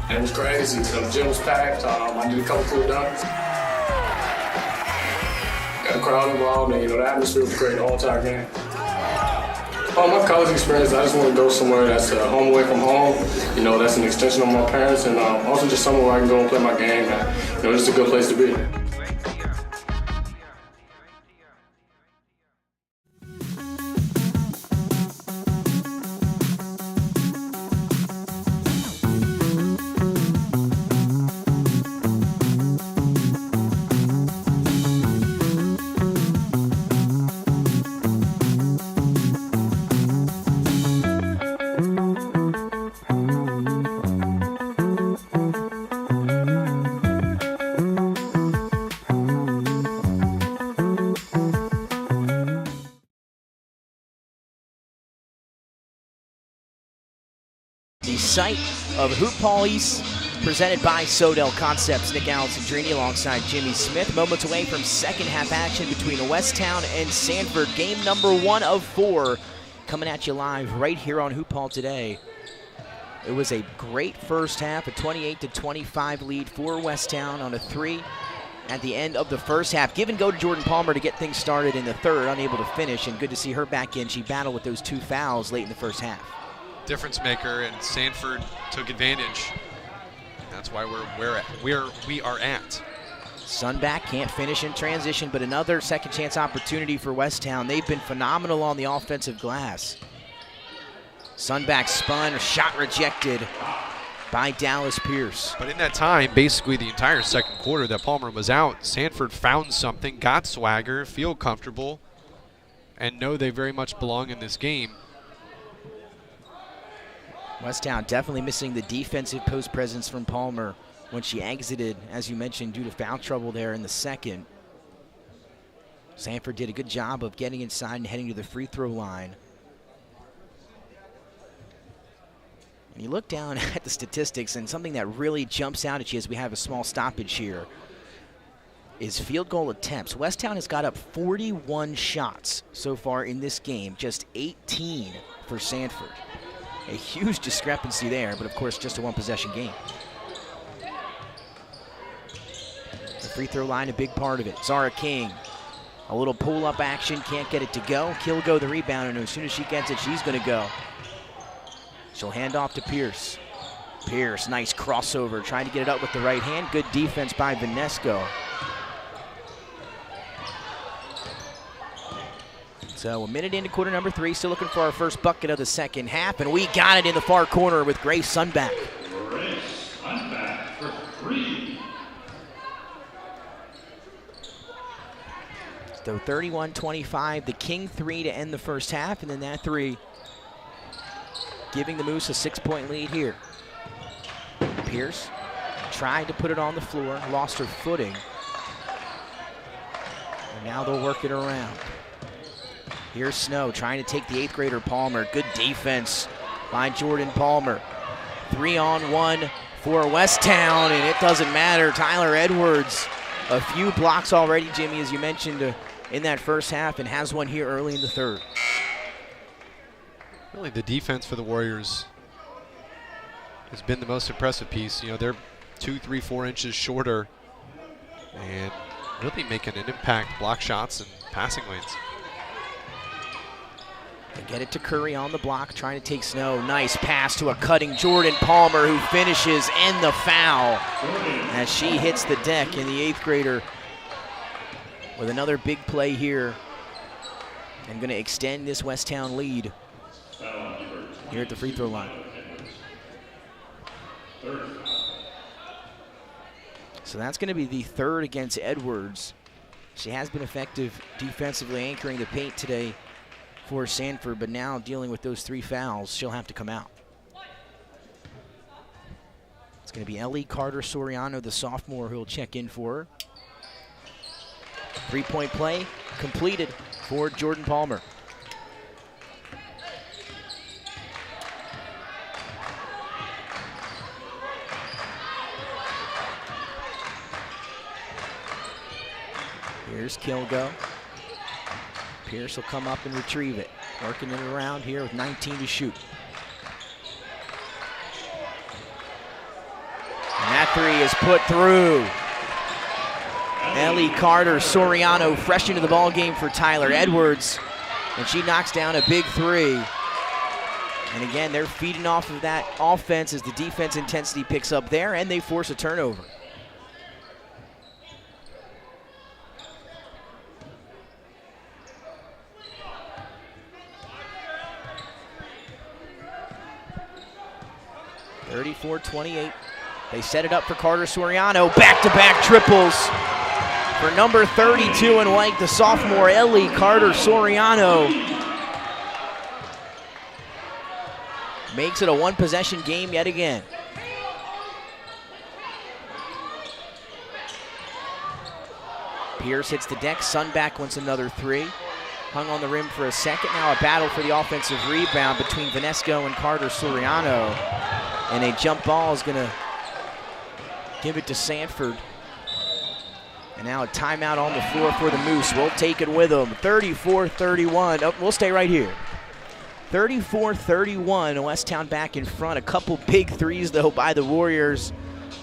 It was crazy. The gym was packed. I did a couple cool dunks. Got the crowd involved, and the atmosphere was great the whole entire game. My college experience, I just want to go somewhere that's home away from home. That's an extension of my parents, and also just somewhere where I can go and play my game. And, just a good place to be. The site of HoopHall East, presented by Sodell Concepts. Nick Alessandrini alongside Jimmy Smith. Moments away from second half action between Westtown and Sanford. Game number 1 of 4 coming at you live right here on HoopHall today. It was a great first half, a 28-25 lead for Westtown on a 3 at the end of the first half. Give and go to Jordan Palmer to get things started in the third, unable to finish, and good to see her back in. She battled with those 2 fouls late in the first half. Difference maker, and Sanford took advantage. That's why we're where we are at. Sunback can't finish in transition, but another second chance opportunity for Westtown. They've been phenomenal on the offensive glass. Sunback spun, shot rejected by Dallas Pierce. But in that time, basically the entire second quarter that Palmer was out, Sanford found something, got swagger, feel comfortable, and know they very much belong in this game. Westtown definitely missing the defensive post presence from Palmer when she exited, as you mentioned, due to foul trouble there in the second. Sanford did a good job of getting inside and heading to the free throw line. And you look down at the statistics, and something that really jumps out at you as we have a small stoppage here is field goal attempts. Westtown has got up 41 shots so far in this game, just 18 for Sanford. A huge discrepancy there, but of course just a 1-possession game. The free throw line, a big part of it. Zara King, a little pull-up action, can't get it to go. Kilgo the rebound, and as soon as she gets it, she's gonna go. She'll hand off to Pierce. Pierce, nice crossover, trying to get it up with the right hand. Good defense by Vanesco. So a minute into quarter number 3, still looking for our first bucket of the second half, and we got it in the far corner with Grace Sunback. Grace Sunback for 3. So 31-25, the King three to end the first half, and then that three giving the Moose a 6-point lead here. Pierce tried to put it on the floor, lost her footing. And now they'll work it around. Here's Snow trying to take the 8th grader Palmer. Good defense by Jordan Palmer. 3-on-1 for Westtown, and it doesn't matter. Tyler Edwards, a few blocks already, Jimmy, as you mentioned, in that first half, and has one here early in the third. Really, the defense for the Warriors has been the most impressive piece. You know, they're 2, 3, 4 inches shorter and really making an impact, block shots and passing lanes. They get it to Curry on the block, trying to take Snow. Nice pass to a cutting Jordan Palmer, who finishes, and the foul as she hits the deck, and the 8th grader with another big play here and going to extend this Westtown lead here at the free throw line. So that's going to be the third against Edwards. She has been effective defensively anchoring the paint today for Sanford, but now dealing with those 3 fouls, she'll have to come out. It's going to be Ellie Carter-Soriano, the sophomore, who will check in for her. 3-point play completed for Jordan Palmer. Here's Kilgo. Pierce will come up and retrieve it. Working it around here with 19 to shoot. And that three is put through. Ellie Carter-Soriano fresh into the ball game for Tyler Edwards. And she knocks down a big three. And again, they're feeding off of that offense as the defense intensity picks up there, and they force a turnover. (34-28). They set it up for Carter-Soriano. Back-to-back triples for number 32 in white, the sophomore Ellie Carter-Soriano. Makes it a one-possession game yet again. Pierce hits the deck. Sunback wants another three. Hung on the rim for a second. Now a battle for the offensive rebound between Vanesco and Carter-Soriano. And a jump ball is going to give it to Sanford. And now a timeout on the floor for the Moose. We'll take it with them. 34-31. Oh, we'll stay right here. 34-31. Westtown back in front. A couple big threes, though, by the Warriors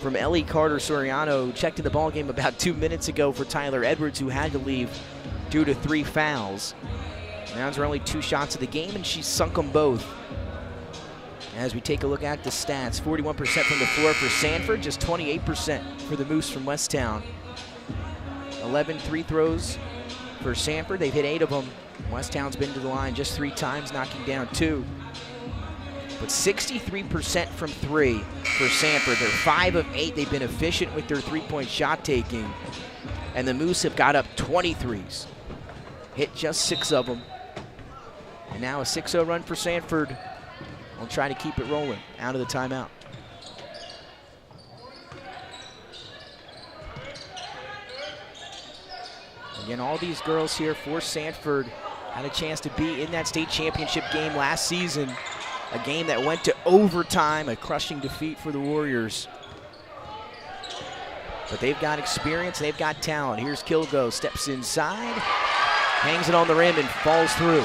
from Ellie Carter-Soriano, who checked in the ballgame about 2 minutes ago for Tyler Edwards, who had to leave due to 3 fouls. Now there are only 2 shots of the game, and she sunk them both. As we take a look at the stats, 41% from the floor for Sanford, just 28% for the Moose from Westtown. 11 free throws for Sanford. They've hit 8 of them. Westtown's been to the line just 3 times, knocking down 2. But 63% from 3 for Sanford. They're 5 of 8. They've been efficient with their 3-point shot taking. And the Moose have got up 23s. Hit just 6 of them. And now a 6-0 run for Sanford. We'll try to keep it rolling out of the timeout. Again, all these girls here for Sanford had a chance to be in that state championship game last season. A game that went to overtime, a crushing defeat for the Warriors. But they've got experience, they've got talent. Here's Kilgo, steps inside, hangs it on the rim and falls through.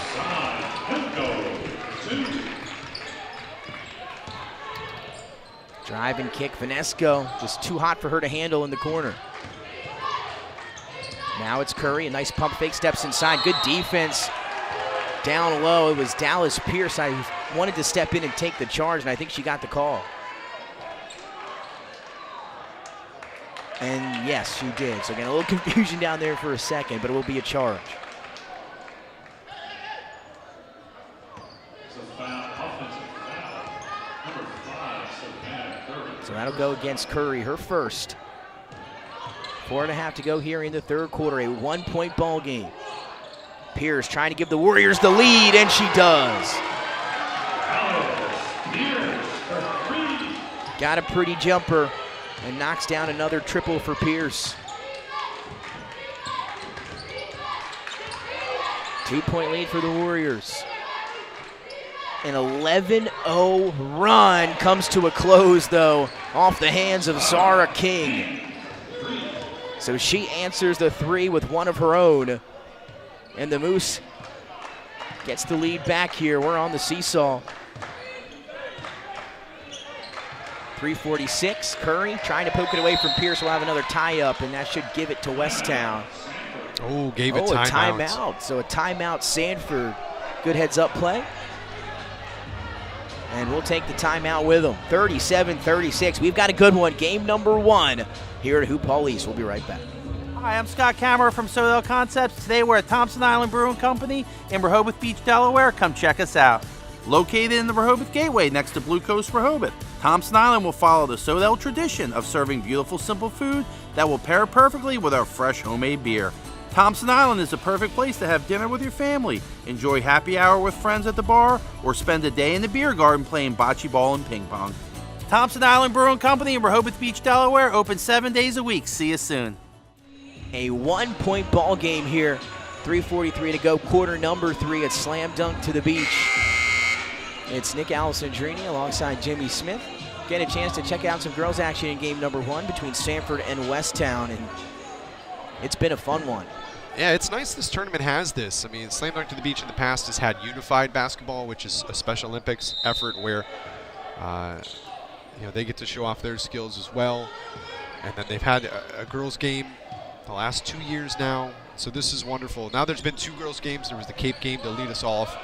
Drive and kick, Vanesco, just too hot for her to handle in the corner. Now it's Curry, a nice pump fake, steps inside, good defense. Down low, it was Dallas Pierce who wanted to step in and take the charge, and I think she got the call. And yes, she did. So again, a little confusion down there for a second, but it will be a charge. So that'll go against Curry, her first. 4.5 to go here in the third quarter, a 1-point ball game. Pierce trying to give the Warriors the lead, and she does. Got a pretty jumper and knocks down another triple for Pierce. 2-point lead for the Warriors. An 11-0 run comes to a close, though, off the hands of Zara King. So she answers the three with one of her own. And the Moose gets the lead back here. We're on the seesaw. 3:46. Curry trying to poke it away from Pierce. We'll have another tie-up, and that should give it to Westtown. Oh, gave it timeout. A timeout. So a timeout, Sanford. Good heads-up play. And we'll take the timeout with them. 37-36. We've got a good one. Game number 1 here at HoopHall East. We'll be right back. Hi, I'm Scott Kammerer from Sodell Concepts. Today we're at Thompson Island Brewing Company in Rehoboth Beach, Delaware. Come check us out. Located in the Rehoboth Gateway next to Blue Coast Rehoboth, Thompson Island will follow the Sodell tradition of serving beautiful, simple food that will pair perfectly with our fresh homemade beer. Thompson Island is the perfect place to have dinner with your family, enjoy happy hour with friends at the bar, or spend a day in the beer garden playing bocce ball and ping pong. Thompson Island Brewing Company in Rehoboth Beach, Delaware, open 7 days a week. See you soon. A 1-point ball game here. 3:43 to go, quarter number 3 at Slam Dunk to the Beach. It's Nick Alessandrini alongside Jimmy Smith. Get a chance to check out some girls action in game number 1 between Sanford and Westtown, and it's been a fun one. Yeah, it's nice this tournament has this. I mean, Slam Dunk to the Beach in the past has had unified basketball, which is a Special Olympics effort where they get to show off their skills as well. And then they've had a girls game the last 2 years now, so this is wonderful. Now there's been 2 girls games. There was the Cape game to lead us off,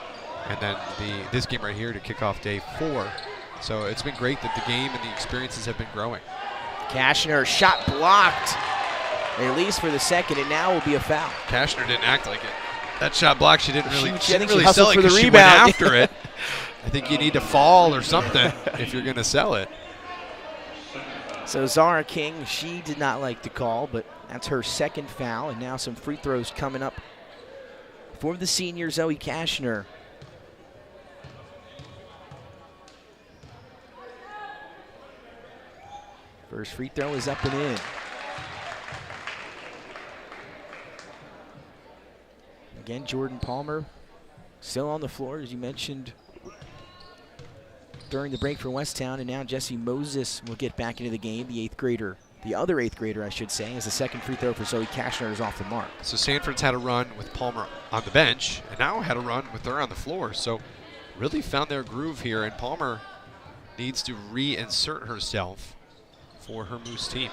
and then this game right here to kick off day 4. So it's been great that the game and the experiences have been growing. Kashner, shot blocked, at least for the second, and now will be a foul. Kashner didn't act like it. That shot block, she didn't really she sell it for the because she went rebound. after it. I think you need to fall or something if you're going to sell it. So Zara King, she did not like the call, but that's her second foul, and now some free throws coming up for the senior Zoe Kashner. First free throw is up and in. Again, Jordan Palmer still on the floor, as you mentioned during the break for Westtown, and now Jesse Moses will get back into the game, the 8th grader. The other 8th grader, I should say, as the second free throw for Zoe Kashner is off the mark. So Sanford's had a run with Palmer on the bench, and now had a run with her on the floor. So really found their groove here, and Palmer needs to reinsert herself for her Moose team.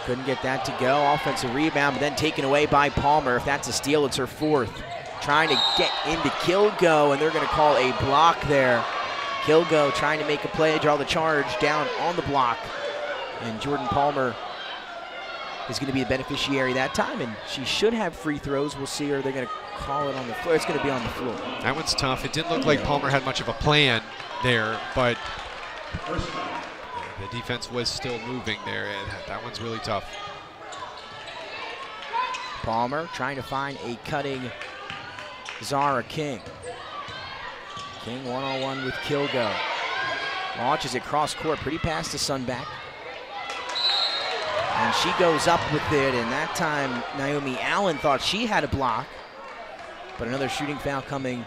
Couldn't get that to go. Offensive rebound, but then taken away by Palmer. If that's a steal, it's her 4th. Trying to get into Kilgo, and they're going to call a block there. Kilgo trying to make a play, draw the charge down on the block. And Jordan Palmer is going to be the beneficiary that time, and she should have free throws. We'll see, or they're going to call it on the floor. It's going to be on the floor. That one's tough. It didn't look like Palmer had much of a plan there, but the defense was still moving there, and that one's really tough. Palmer trying to find a cutting Zara King. King one-on-one with Kilgo. Launches it cross court, pretty past the Sunback. And she goes up with it, and that time Naomi Allen thought she had a block. But another shooting foul coming.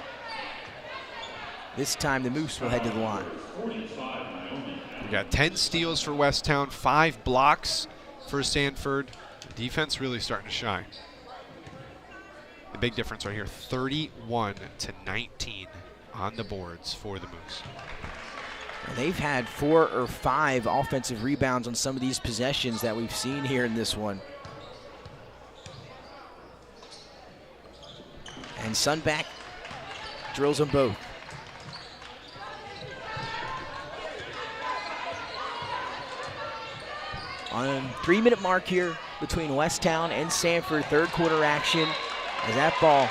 This time the Moose will head to the line. We got 10 steals for Westtown, 5 blocks for Sanford. The defense really starting to shine. The big difference right here, 31-19 on the boards for the Moose. And they've had 4 or 5 offensive rebounds on some of these possessions that we've seen here in this one. And Sunback drills them both. On 3-minute mark here between Westtown and Sanford, third quarter action, as that ball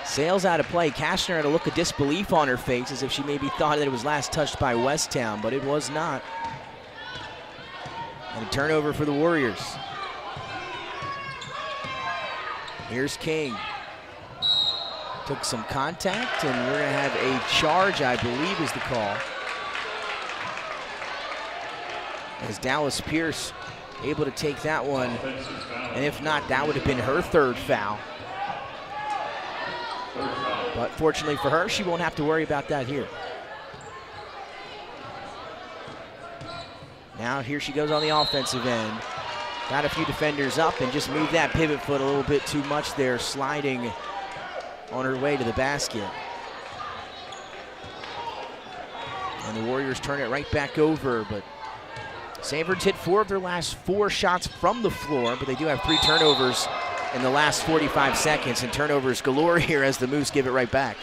sails out of play. Kashner had a look of disbelief on her face, as if she maybe thought that it was last touched by Westtown, but it was not. And a turnover for the Warriors. Here's King. Took some contact, and we're going to have a charge, I believe is the call. As Dallas Pierce able to take that one. And if not, that would have been her third foul. But fortunately for her, she won't have to worry about that here. Now here she goes on the offensive end. Got a few defenders up and just moved that pivot foot a little bit too much there, sliding on her way to the basket. And the Warriors turn it right back over, but Sanford's hit 4 of their last 4 shots from the floor, but they do have 3 turnovers in the last 45 seconds, and turnovers galore here as the Moose give it right back.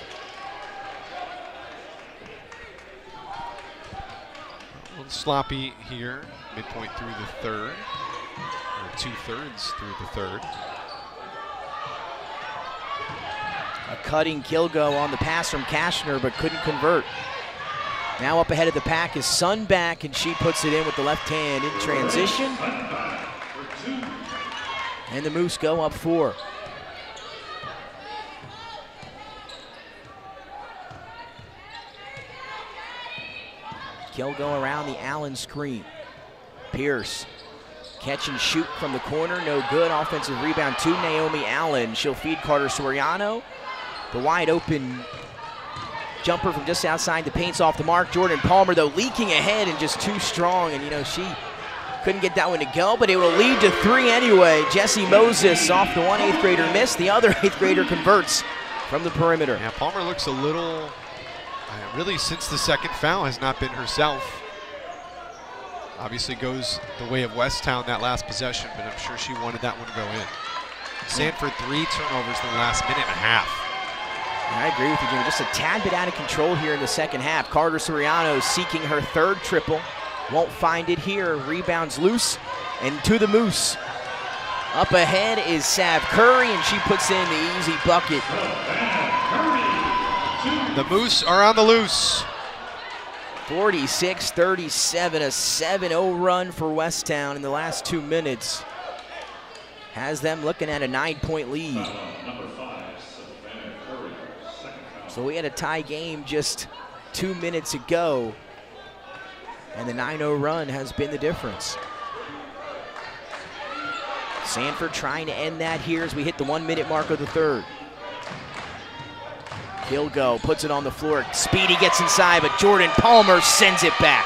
A little sloppy here, midpoint through the third, or 2/3 through the third. A cutting Kilgo on the pass from Kashner, but couldn't convert. Now up ahead of the pack is Sun back, and she puts it in with the left hand in transition. And the Moose go up 4. Kilgo around the Allen screen. Pierce, catch and shoot from the corner, no good. Offensive rebound to Naomi Allen. She'll feed Carter Soriano. The wide open jumper from just outside the paint's off the mark. Jordan Palmer, though, leaking ahead and just too strong. And, you know, she couldn't get that one to go, but it will lead to 3 anyway. Jessie Moses off the one 8th grader miss. The other 8th grader converts from the perimeter. Yeah, Palmer looks a little, really since the second foul has not been herself. Obviously goes the way of Westtown that last possession, but I'm sure she wanted that one to go in. Sanford 3 turnovers in the last minute and a half. I agree with you, Jimmy. Just a tad bit out of control here in the second half. Carter Soriano seeking her 3rd triple. Won't find it here. Rebounds loose and to the Moose. Up ahead is Sav Curry, and she puts in the easy bucket. The Moose are on the loose. 46-37, a 7-0 run for Westtown in the last 2 minutes. Has them looking at a 9-point lead. So we had a tie game just 2 minutes ago, and the 9-0 run has been the difference. Sanford trying to end that here as we hit the 1-minute mark of the third. Kilgo puts it on the floor. Speedy gets inside, but Jordan Palmer sends it back.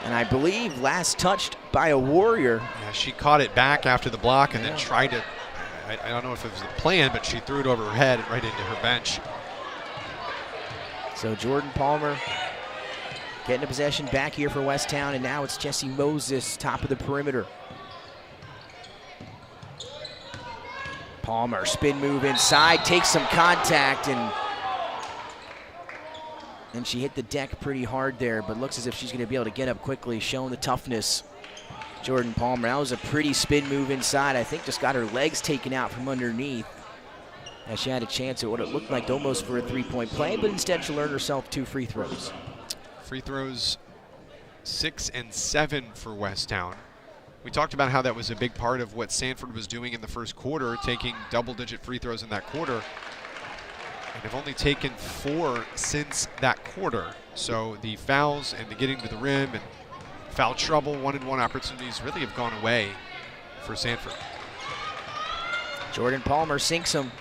And I believe last touched by a Warrior. Yeah, she caught it back after the block and then tried to, I don't know if it was a plan, but she threw it over her head and right into her bench. So Jordan Palmer getting a possession back here for Westtown, and now it's Jessie Moses, top of the perimeter. Palmer, spin move inside, takes some contact, and she hit the deck pretty hard there, but looks as if she's gonna be able to get up quickly, showing the toughness. Jordan Palmer, that was a pretty spin move inside. I think just got her legs taken out from underneath, as she had a chance at what it looked like almost for a 3-point play, but instead she earned herself 2 free throws. Free throws 6 and 7 for Westtown. We talked about how that was a big part of what Sanford was doing in the first quarter, taking double-digit free throws in that quarter. And have only taken 4 since that quarter. So the fouls and the getting to the rim and foul trouble, 1-and-1 opportunities really have gone away for Sanford. Jordan Palmer sinks him.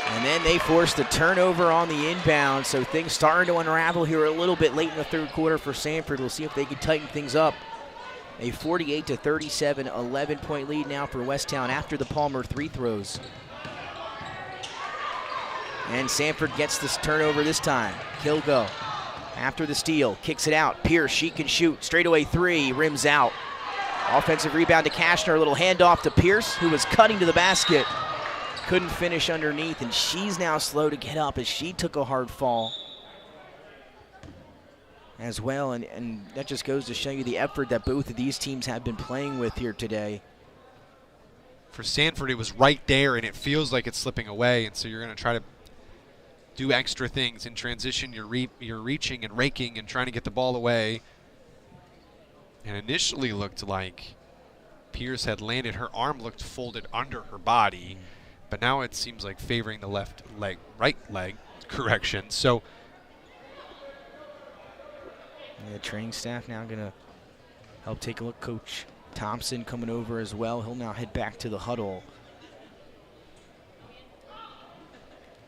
And then they force the turnover on the inbound, so things starting to unravel here a little bit late in the third quarter for Sanford. We'll see if they can tighten things up. A 48-37, 11-point lead now for Westtown after the Palmer 3 throws. And Sanford gets this turnover this time. Kilgo after the steal, kicks it out. Pierce, she can shoot. Straightaway 3, rims out. Offensive rebound to Kashner, a little handoff to Pierce, who was cutting to the basket. Couldn't finish underneath, and she's now slow to get up as she took a hard fall as well, and that just goes to show you the effort that both of these teams have been playing with here today. For Sanford, it was right there, and it feels like it's slipping away, and so you're going to try to do extra things in transition. You're reaching and raking and trying to get the ball away. And initially looked like Pierce had landed. Her arm looked folded under her body, but now it seems like favoring the left leg, right leg, correction. So the training staff now going to help take a look. Coach Thompson coming over as well. He'll now head back to the huddle.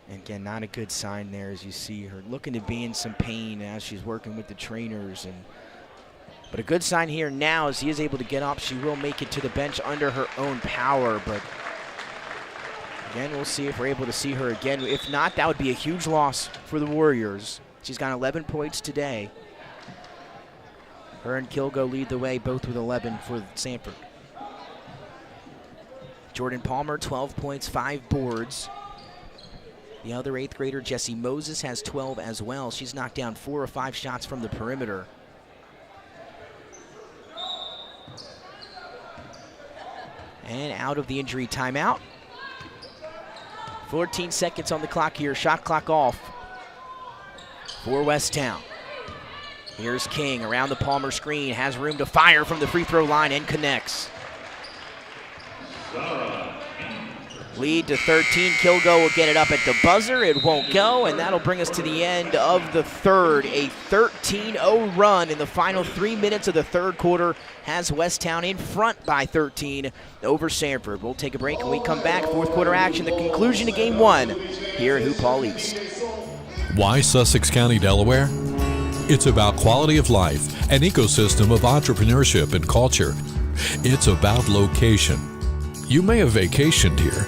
And again, not a good sign there as you see her looking to be in some pain as she's working with the trainers. But a good sign here now as he is able to get up. She will make it to the bench under her own power. But again, we'll see if we're able to see her again. If not, that would be a huge loss for the Warriors. She's got 11 points today. Her and Kilgo lead the way, both with 11 for Sanford. Jordan Palmer, 12 points, 5 boards. The other 8th grader, Jessie Moses, has 12 as well. She's knocked down 4 or 5 shots from the perimeter. And out of the injury timeout. 14 seconds on the clock here. Shot clock off for Westtown. Here's King around the Palmer screen. Has room to fire from the free throw line and connects. Lead to 13. Kilgo will get it up at the buzzer. It won't go, and that'll bring us to the end of the third. A 13-0 run in the final 3 minutes of the third quarter has Westtown in front by 13 over Sanford. We'll take a break and we come back. Fourth quarter action, the conclusion to game 1 here at HoopHall East. Why Sussex County, Delaware? It's about quality of life, an ecosystem of entrepreneurship and culture. It's about location. You may have vacationed here,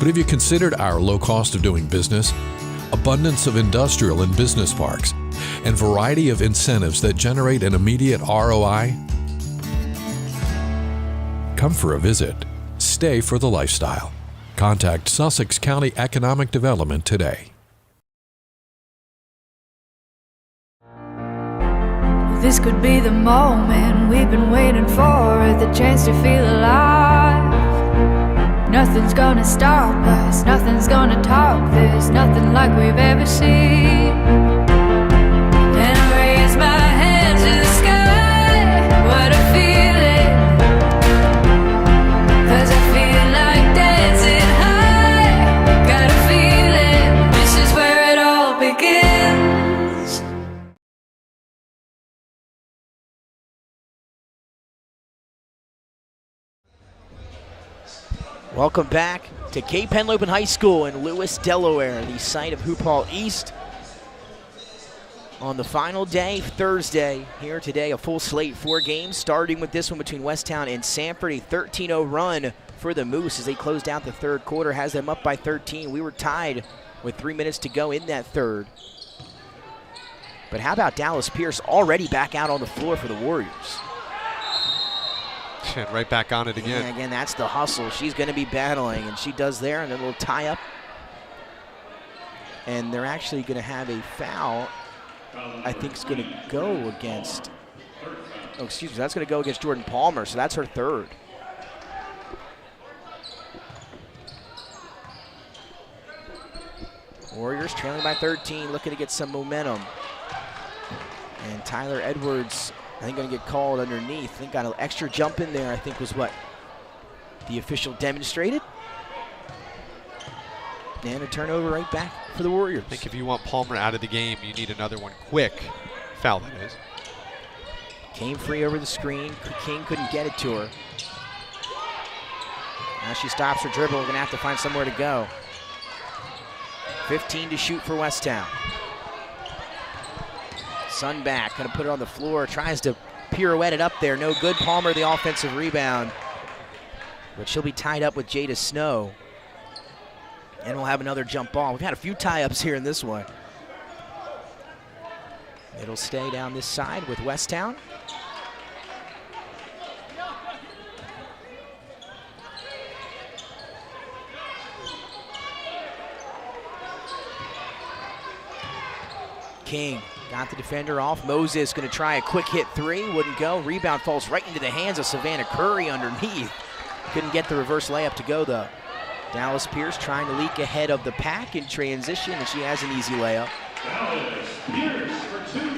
but have you considered our low cost of doing business, abundance of industrial and business parks, and variety of incentives that generate an immediate ROI? Come for a visit. Stay for the lifestyle. Contact Sussex County Economic Development today. This could be the moment we've been waiting for, the chance to feel alive. Nothing's gonna stop us, nothing's gonna top this, nothing like we've ever seen. And I raise my hands to the sky, what a feeling. 'Cause I feel like dancing high, got a feeling this is where it all begins. Welcome back to Cape Henlopen High School in Lewis, Delaware, the site of HoopHall East. On the final day, Thursday, here today, a full slate, 4 games, starting with this one between Westtown and Sanford, a 13-0 run for the Moose as they closed out the third quarter, has them up by 13. We were tied with 3 minutes to go in that third. But how about Dallas Pierce already back out on the floor for the Warriors? And right back on it again. Yeah, again, that's the hustle. She's going to be battling, and she does there, and a little tie-up. And they're actually going to have a foul. I think it's going to go against, oh, excuse me, that's going to go against Jordan Palmer, so that's her third. Warriors trailing by 13, looking to get some momentum. And Tyler Edwards, I think, going to get called underneath. I think got an extra jump in there, I think was what the official demonstrated. And a turnover right back for the Warriors. I think if you want Palmer out of the game, you need another one quick. Foul, that is. Came free over the screen. King couldn't get it to her. Now she stops her dribble. We're going to have to find somewhere to go. 15 to shoot for Westtown. Sun back, going to put it on the floor. Tries to pirouette it up there. No good. Palmer, the offensive rebound. But she'll be tied up with Jada Snow. And we'll have another jump ball. We've had a few tie-ups here in this one. It'll stay down this side with Westtown. King got the defender off. Moses going to try a quick hit 3. Wouldn't go. Rebound falls right into the hands of Savannah Curry underneath. Couldn't get the reverse layup to go, though. Dallas Pierce trying to leak ahead of the pack in transition, and she has an easy layup.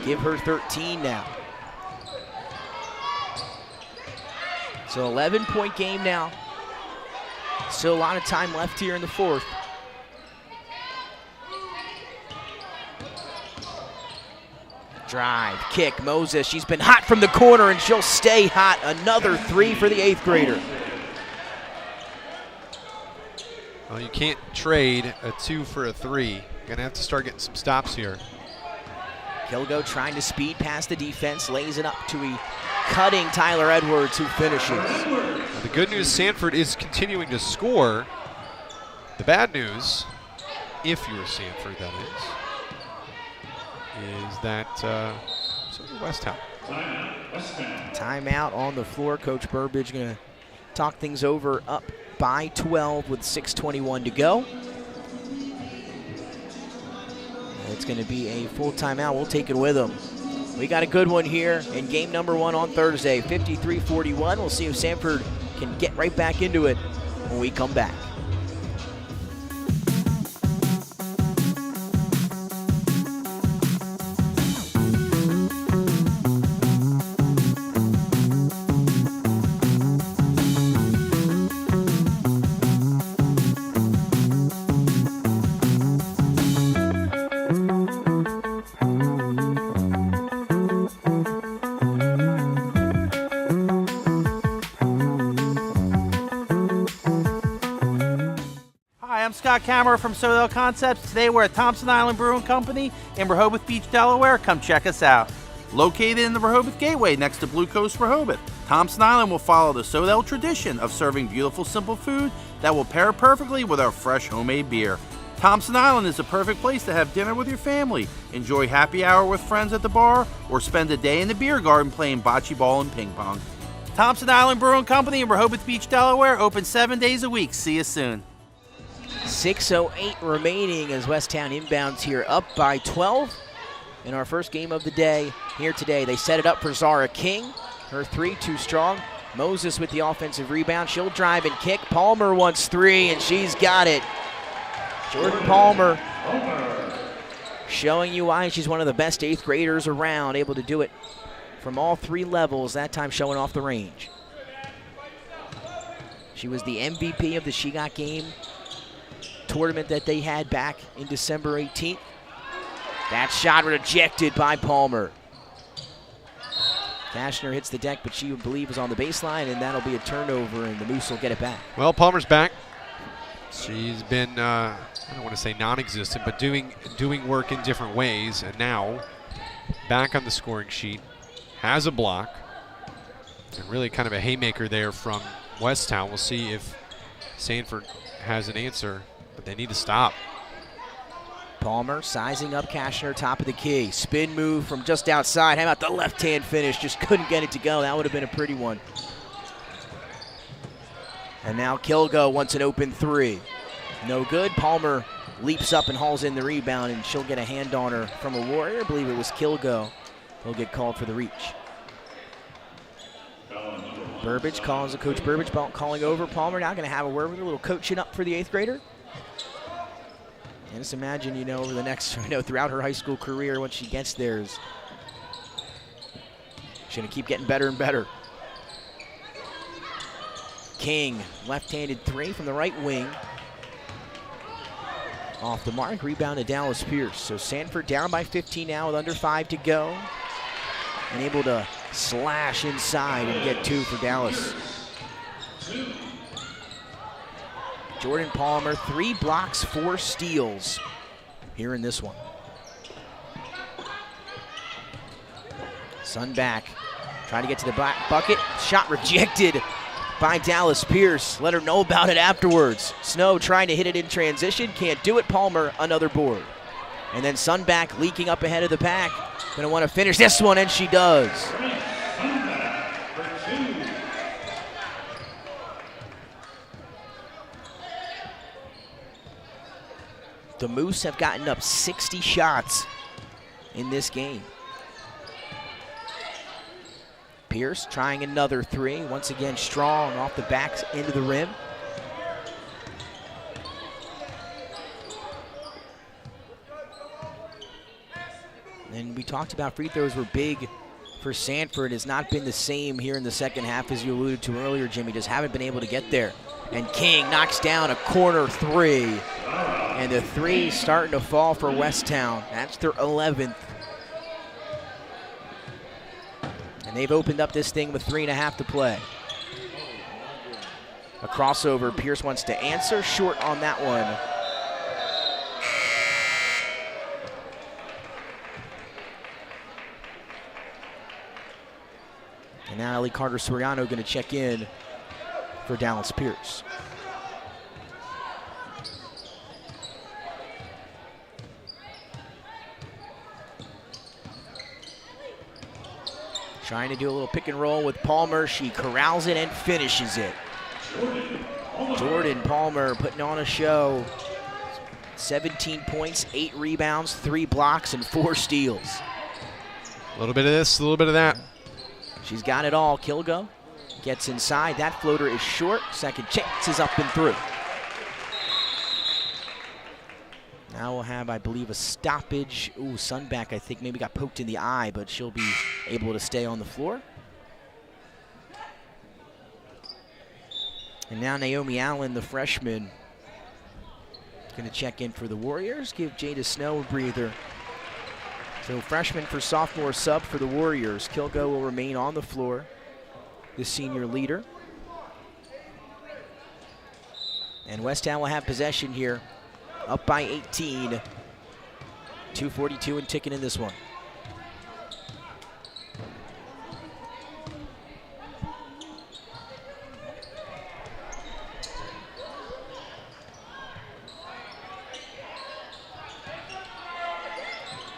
Give her 13 now. So 11-point game now. Still a lot of time left here in the fourth. Drive, kick, Moses. She's been hot from the corner, and she'll stay hot. Another 3 for the 8th grader. Well, you can't trade a 2 for a 3. You're going to have to start getting some stops here. Kilgo trying to speed past the defense, lays it up to a cutting Tyler Edwards, who finishes. Now, the good news, Sanford is continuing to score. The bad news, if you're Sanford, that is that so is Westtown. Timeout on the floor. Coach Burbage going to talk things over, up by 12 with 6:21 to go. It's going to be a full timeout. We'll take it with them. We got a good one here in game number 1 on Thursday, 53-41. We'll see if Sanford can get right back into it when we come back. Camera from Sodell Concepts. Today we're at Thompson Island Brewing Company in Rehoboth Beach, Delaware. Come check us out. Located in the Rehoboth Gateway next to Blue Coast Rehoboth, Thompson Island will follow the Sodell tradition of serving beautiful, simple food that will pair perfectly with our fresh homemade beer. Thompson Island is the perfect place to have dinner with your family, enjoy happy hour with friends at the bar, or spend a day in the beer garden playing bocce ball and ping pong. Thompson Island Brewing Company in Rehoboth Beach, Delaware, open 7 days a week. See you soon. 6:08 remaining as Westtown inbounds here, up by 12 in our first game of the day here today. They set it up for Zara King. Her 3 too strong. Moses with the offensive rebound. She'll drive and kick. Palmer wants 3, and she's got it. Jordan Palmer showing you why she's one of the best 8th graders around, able to do it from all 3 levels, that time showing off the range. She was the MVP of the She Got Game tournament that they had back in December 18th. That shot rejected by Palmer. Kashner hits the deck, but she would believe is on the baseline, and that'll be a turnover, and the Moose will get it back. Well, Palmer's back. She's been, I don't want to say non-existent, but doing work in different ways, and now back on the scoring sheet, has a block, and really kind of a haymaker there from Westtown. We'll see if Sanford has an answer, but they need to stop. Palmer sizing up Kashner, top of the key. Spin move from just outside. How about the left-hand finish? Just couldn't get it to go. That would have been a pretty one. And now Kilgo wants an open 3. No good. Palmer leaps up and hauls in the rebound, and she'll get a hand on her from a Warrior. I believe it was Kilgo. He'll get called for the reach. Burbage calls the Coach Burbage calling over Palmer. Now going to have a word with her, a little coaching up for the 8th grader. And just imagine, over the next, throughout her high school career, once she gets there, she's going to keep getting better and better. King, left-handed 3 from the right wing. Off the mark, rebound to Dallas Pierce. So Sanford down by 15 now with under 5 to go. And able to slash inside and get 2 for Dallas. Jordan Palmer, 3 blocks, 4 steals here in this one. Sun back, trying to get to the back bucket. Shot rejected by Dallas Pierce. Let her know about it afterwards. Snow trying to hit it in transition, can't do it. Palmer, another board. And then Sun back, leaking up ahead of the pack. Gonna want to finish this one, and she does. The Moose have gotten up 60 shots in this game. Pierce trying another three. Once again, strong off the back into the rim. And we talked about free throws were big for Sanford. Has not been the same here in the second half, as you alluded to earlier, Jimmy. Just haven't been able to get there. And King knocks down a corner three. And the three starting to fall for Westtown. That's their 11th. And they've opened up this thing with 3.5 to play. A crossover. Pierce wants to answer. Short on that one. And now Ali Carter-Soriano going to check in for Dallas Pierce. Trying to do a little pick and roll with Palmer. She corrals it and finishes it. Jordan Palmer putting on a show. 17 points, 8 rebounds, 3 blocks, and 4 steals. A little bit of this, a little bit of that. She's got it all. Kilgo gets inside. That floater is short. Second chance is up and through. Now we'll have, I believe, a stoppage. Ooh, Sunback, I think, maybe got poked in the eye, but she'll be able to stay on the floor. And now Naomi Allen, the freshman, going to check in for the Warriors, give Jada Snow a breather. So freshman for sophomore sub for the Warriors. Kilgo will remain on the floor, the senior leader. And Westtown will have possession here, up by 18. 2:42 and ticking in this one.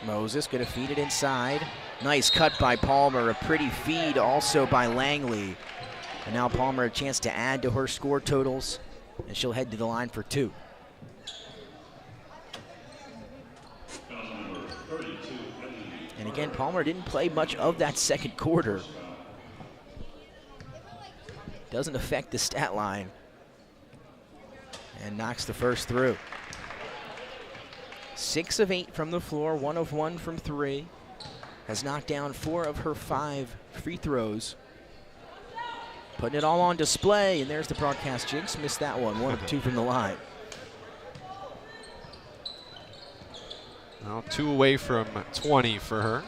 Moses going to feed it inside. Nice cut by Palmer. A pretty feed also by Langley. And now Palmer a chance to add to her score totals, and she'll head to the line for 2. And again, Palmer didn't play much of that second quarter. Doesn't affect the stat line. And knocks the first through. 6 of 8 from the floor, 1 of 1 from 3. Has knocked down 4 of her 5 free throws. Putting it all on display, and there's the broadcast jinx. Missed that one, 1 of 2 from the line. Well, 2 away from 20 for her.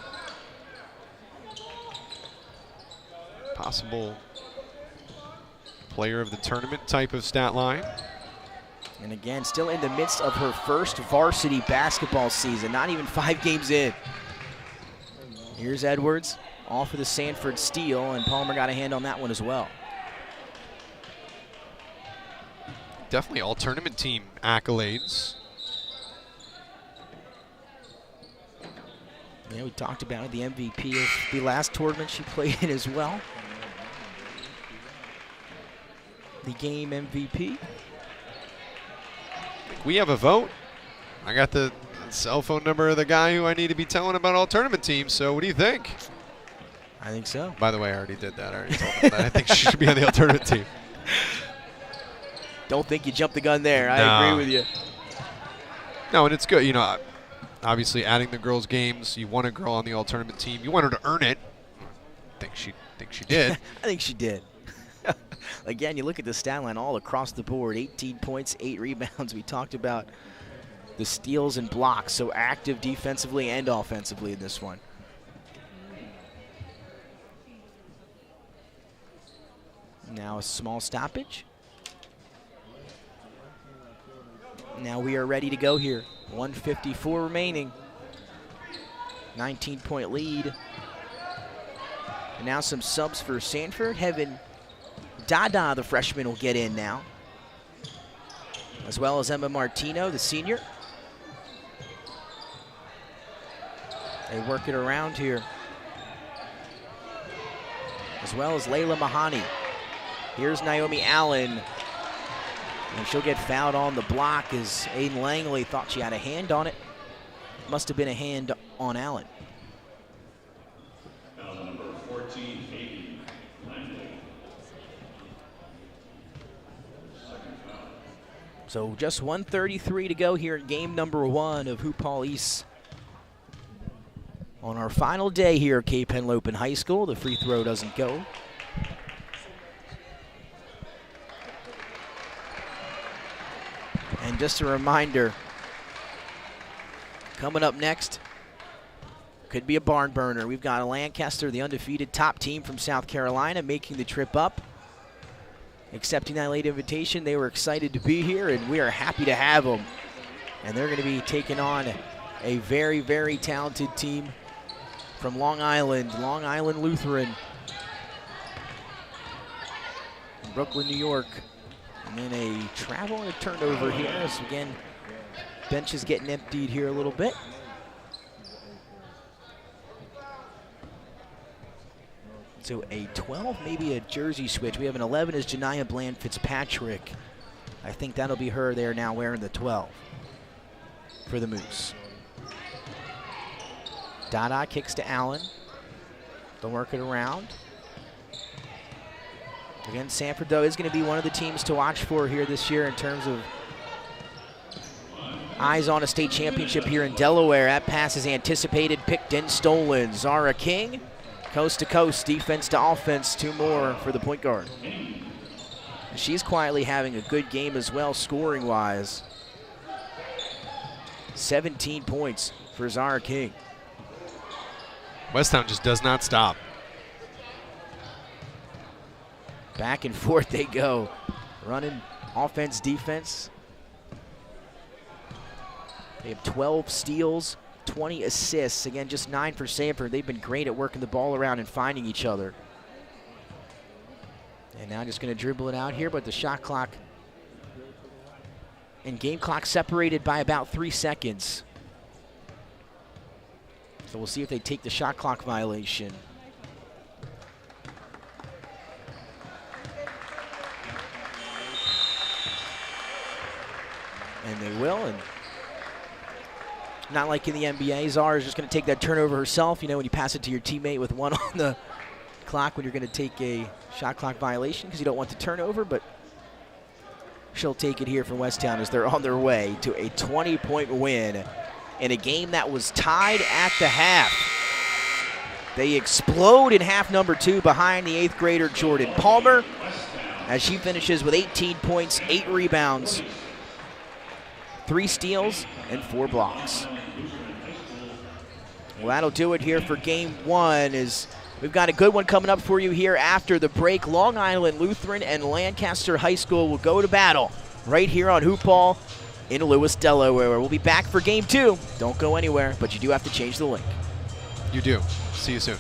Possible player of the tournament type of stat line. And again, still in the midst of her first varsity basketball season, not even 5 games in. Here's Edwards, all for the Sanford steal, and Palmer got a hand on that one as well. Definitely all tournament team accolades. Yeah, we talked about it, the MVP of the last tournament she played in as well. The game MVP. We have a vote. I got the cell phone number of the guy who I need to be telling about all tournament teams, so what do you think? I think so. By the way, I already did that. I already told him that. I think she should be on the all tournament team. Don't think you jumped the gun there. I agree with you. No, and it's good. You know, obviously adding the girls' games, you want a girl on the all tournament team. You want her to earn it. I think she did. I think she did. Again, you look at the stat line all across the board. 18 points, 8 rebounds. We talked about the steals and blocks, so active defensively and offensively in this one. Now a small stoppage. Now we are ready to go here. 1:54 remaining. 19-point lead. And now some subs for Sanford. Heaven Dada, the freshman, will get in now, as well as Emma Martino, the senior. They work it around here, as well as Layla Mahani. Here's Naomi Allen, and she'll get fouled on the block as Aiden Langley thought she had a hand on it. Must have been a hand on Allen. Foul number 14, Aiden. So just 1:33 to go here in game number 1 of HoopHall East. On our final day here at Cape Henlopen High School, the free throw doesn't go. And just a reminder, coming up next, could be a barn burner. We've got Lancaster, the undefeated top team from South Carolina, making the trip up, accepting that late invitation. They were excited to be here, and we are happy to have them. And they're going to be taking on a very, very talented team from Long Island Lutheran, in Brooklyn, New York. And then a travel and a turnover here. So again, bench is getting emptied here a little bit. So a 12, maybe a jersey switch. We have an 11 as Janiyah Bland Fitzpatrick. I think that'll be her there now wearing the 12 for the Moose. Dada kicks to Allen. They'll work it around. Again, Sanford, though, is going to be one of the teams to watch for here this year in terms of eyes on a state championship here in Delaware. That pass is anticipated, picked and stolen. Zara King, coast to coast, defense to offense, 2 more for the point guard. She's quietly having a good game as well, scoring-wise. 17 points for Zara King. Westtown just does not stop. Back and forth they go. Running offense, defense. They have 12 steals, 20 assists. Again, just 9 for Sanford. They've been great at working the ball around and finding each other. And now just going to dribble it out here, but the shot clock and game clock separated by about 3 seconds. So we'll see if they take the shot clock violation. And they will, and not like in the NBA, Zara is just going to take that turnover herself. You know, when you pass it to your teammate with 1 on the clock when you're going to take a shot clock violation because you don't want the turnover, but she'll take it here from Westtown as they're on their way to a 20-point win in a game that was tied at the half. They explode in half number 2 behind the 8th grader Jordan Palmer as she finishes with 18 points, 8 rebounds, 3 steals, and 4 blocks. Well, that'll do it here for game 1. As we've got a good one coming up for you here after the break. Long Island Lutheran and Lancaster High School will go to battle right here on HoopHall in Lewis, Delaware. We'll be back for game 2. Don't go anywhere, but you do have to change the link. You do. See you soon.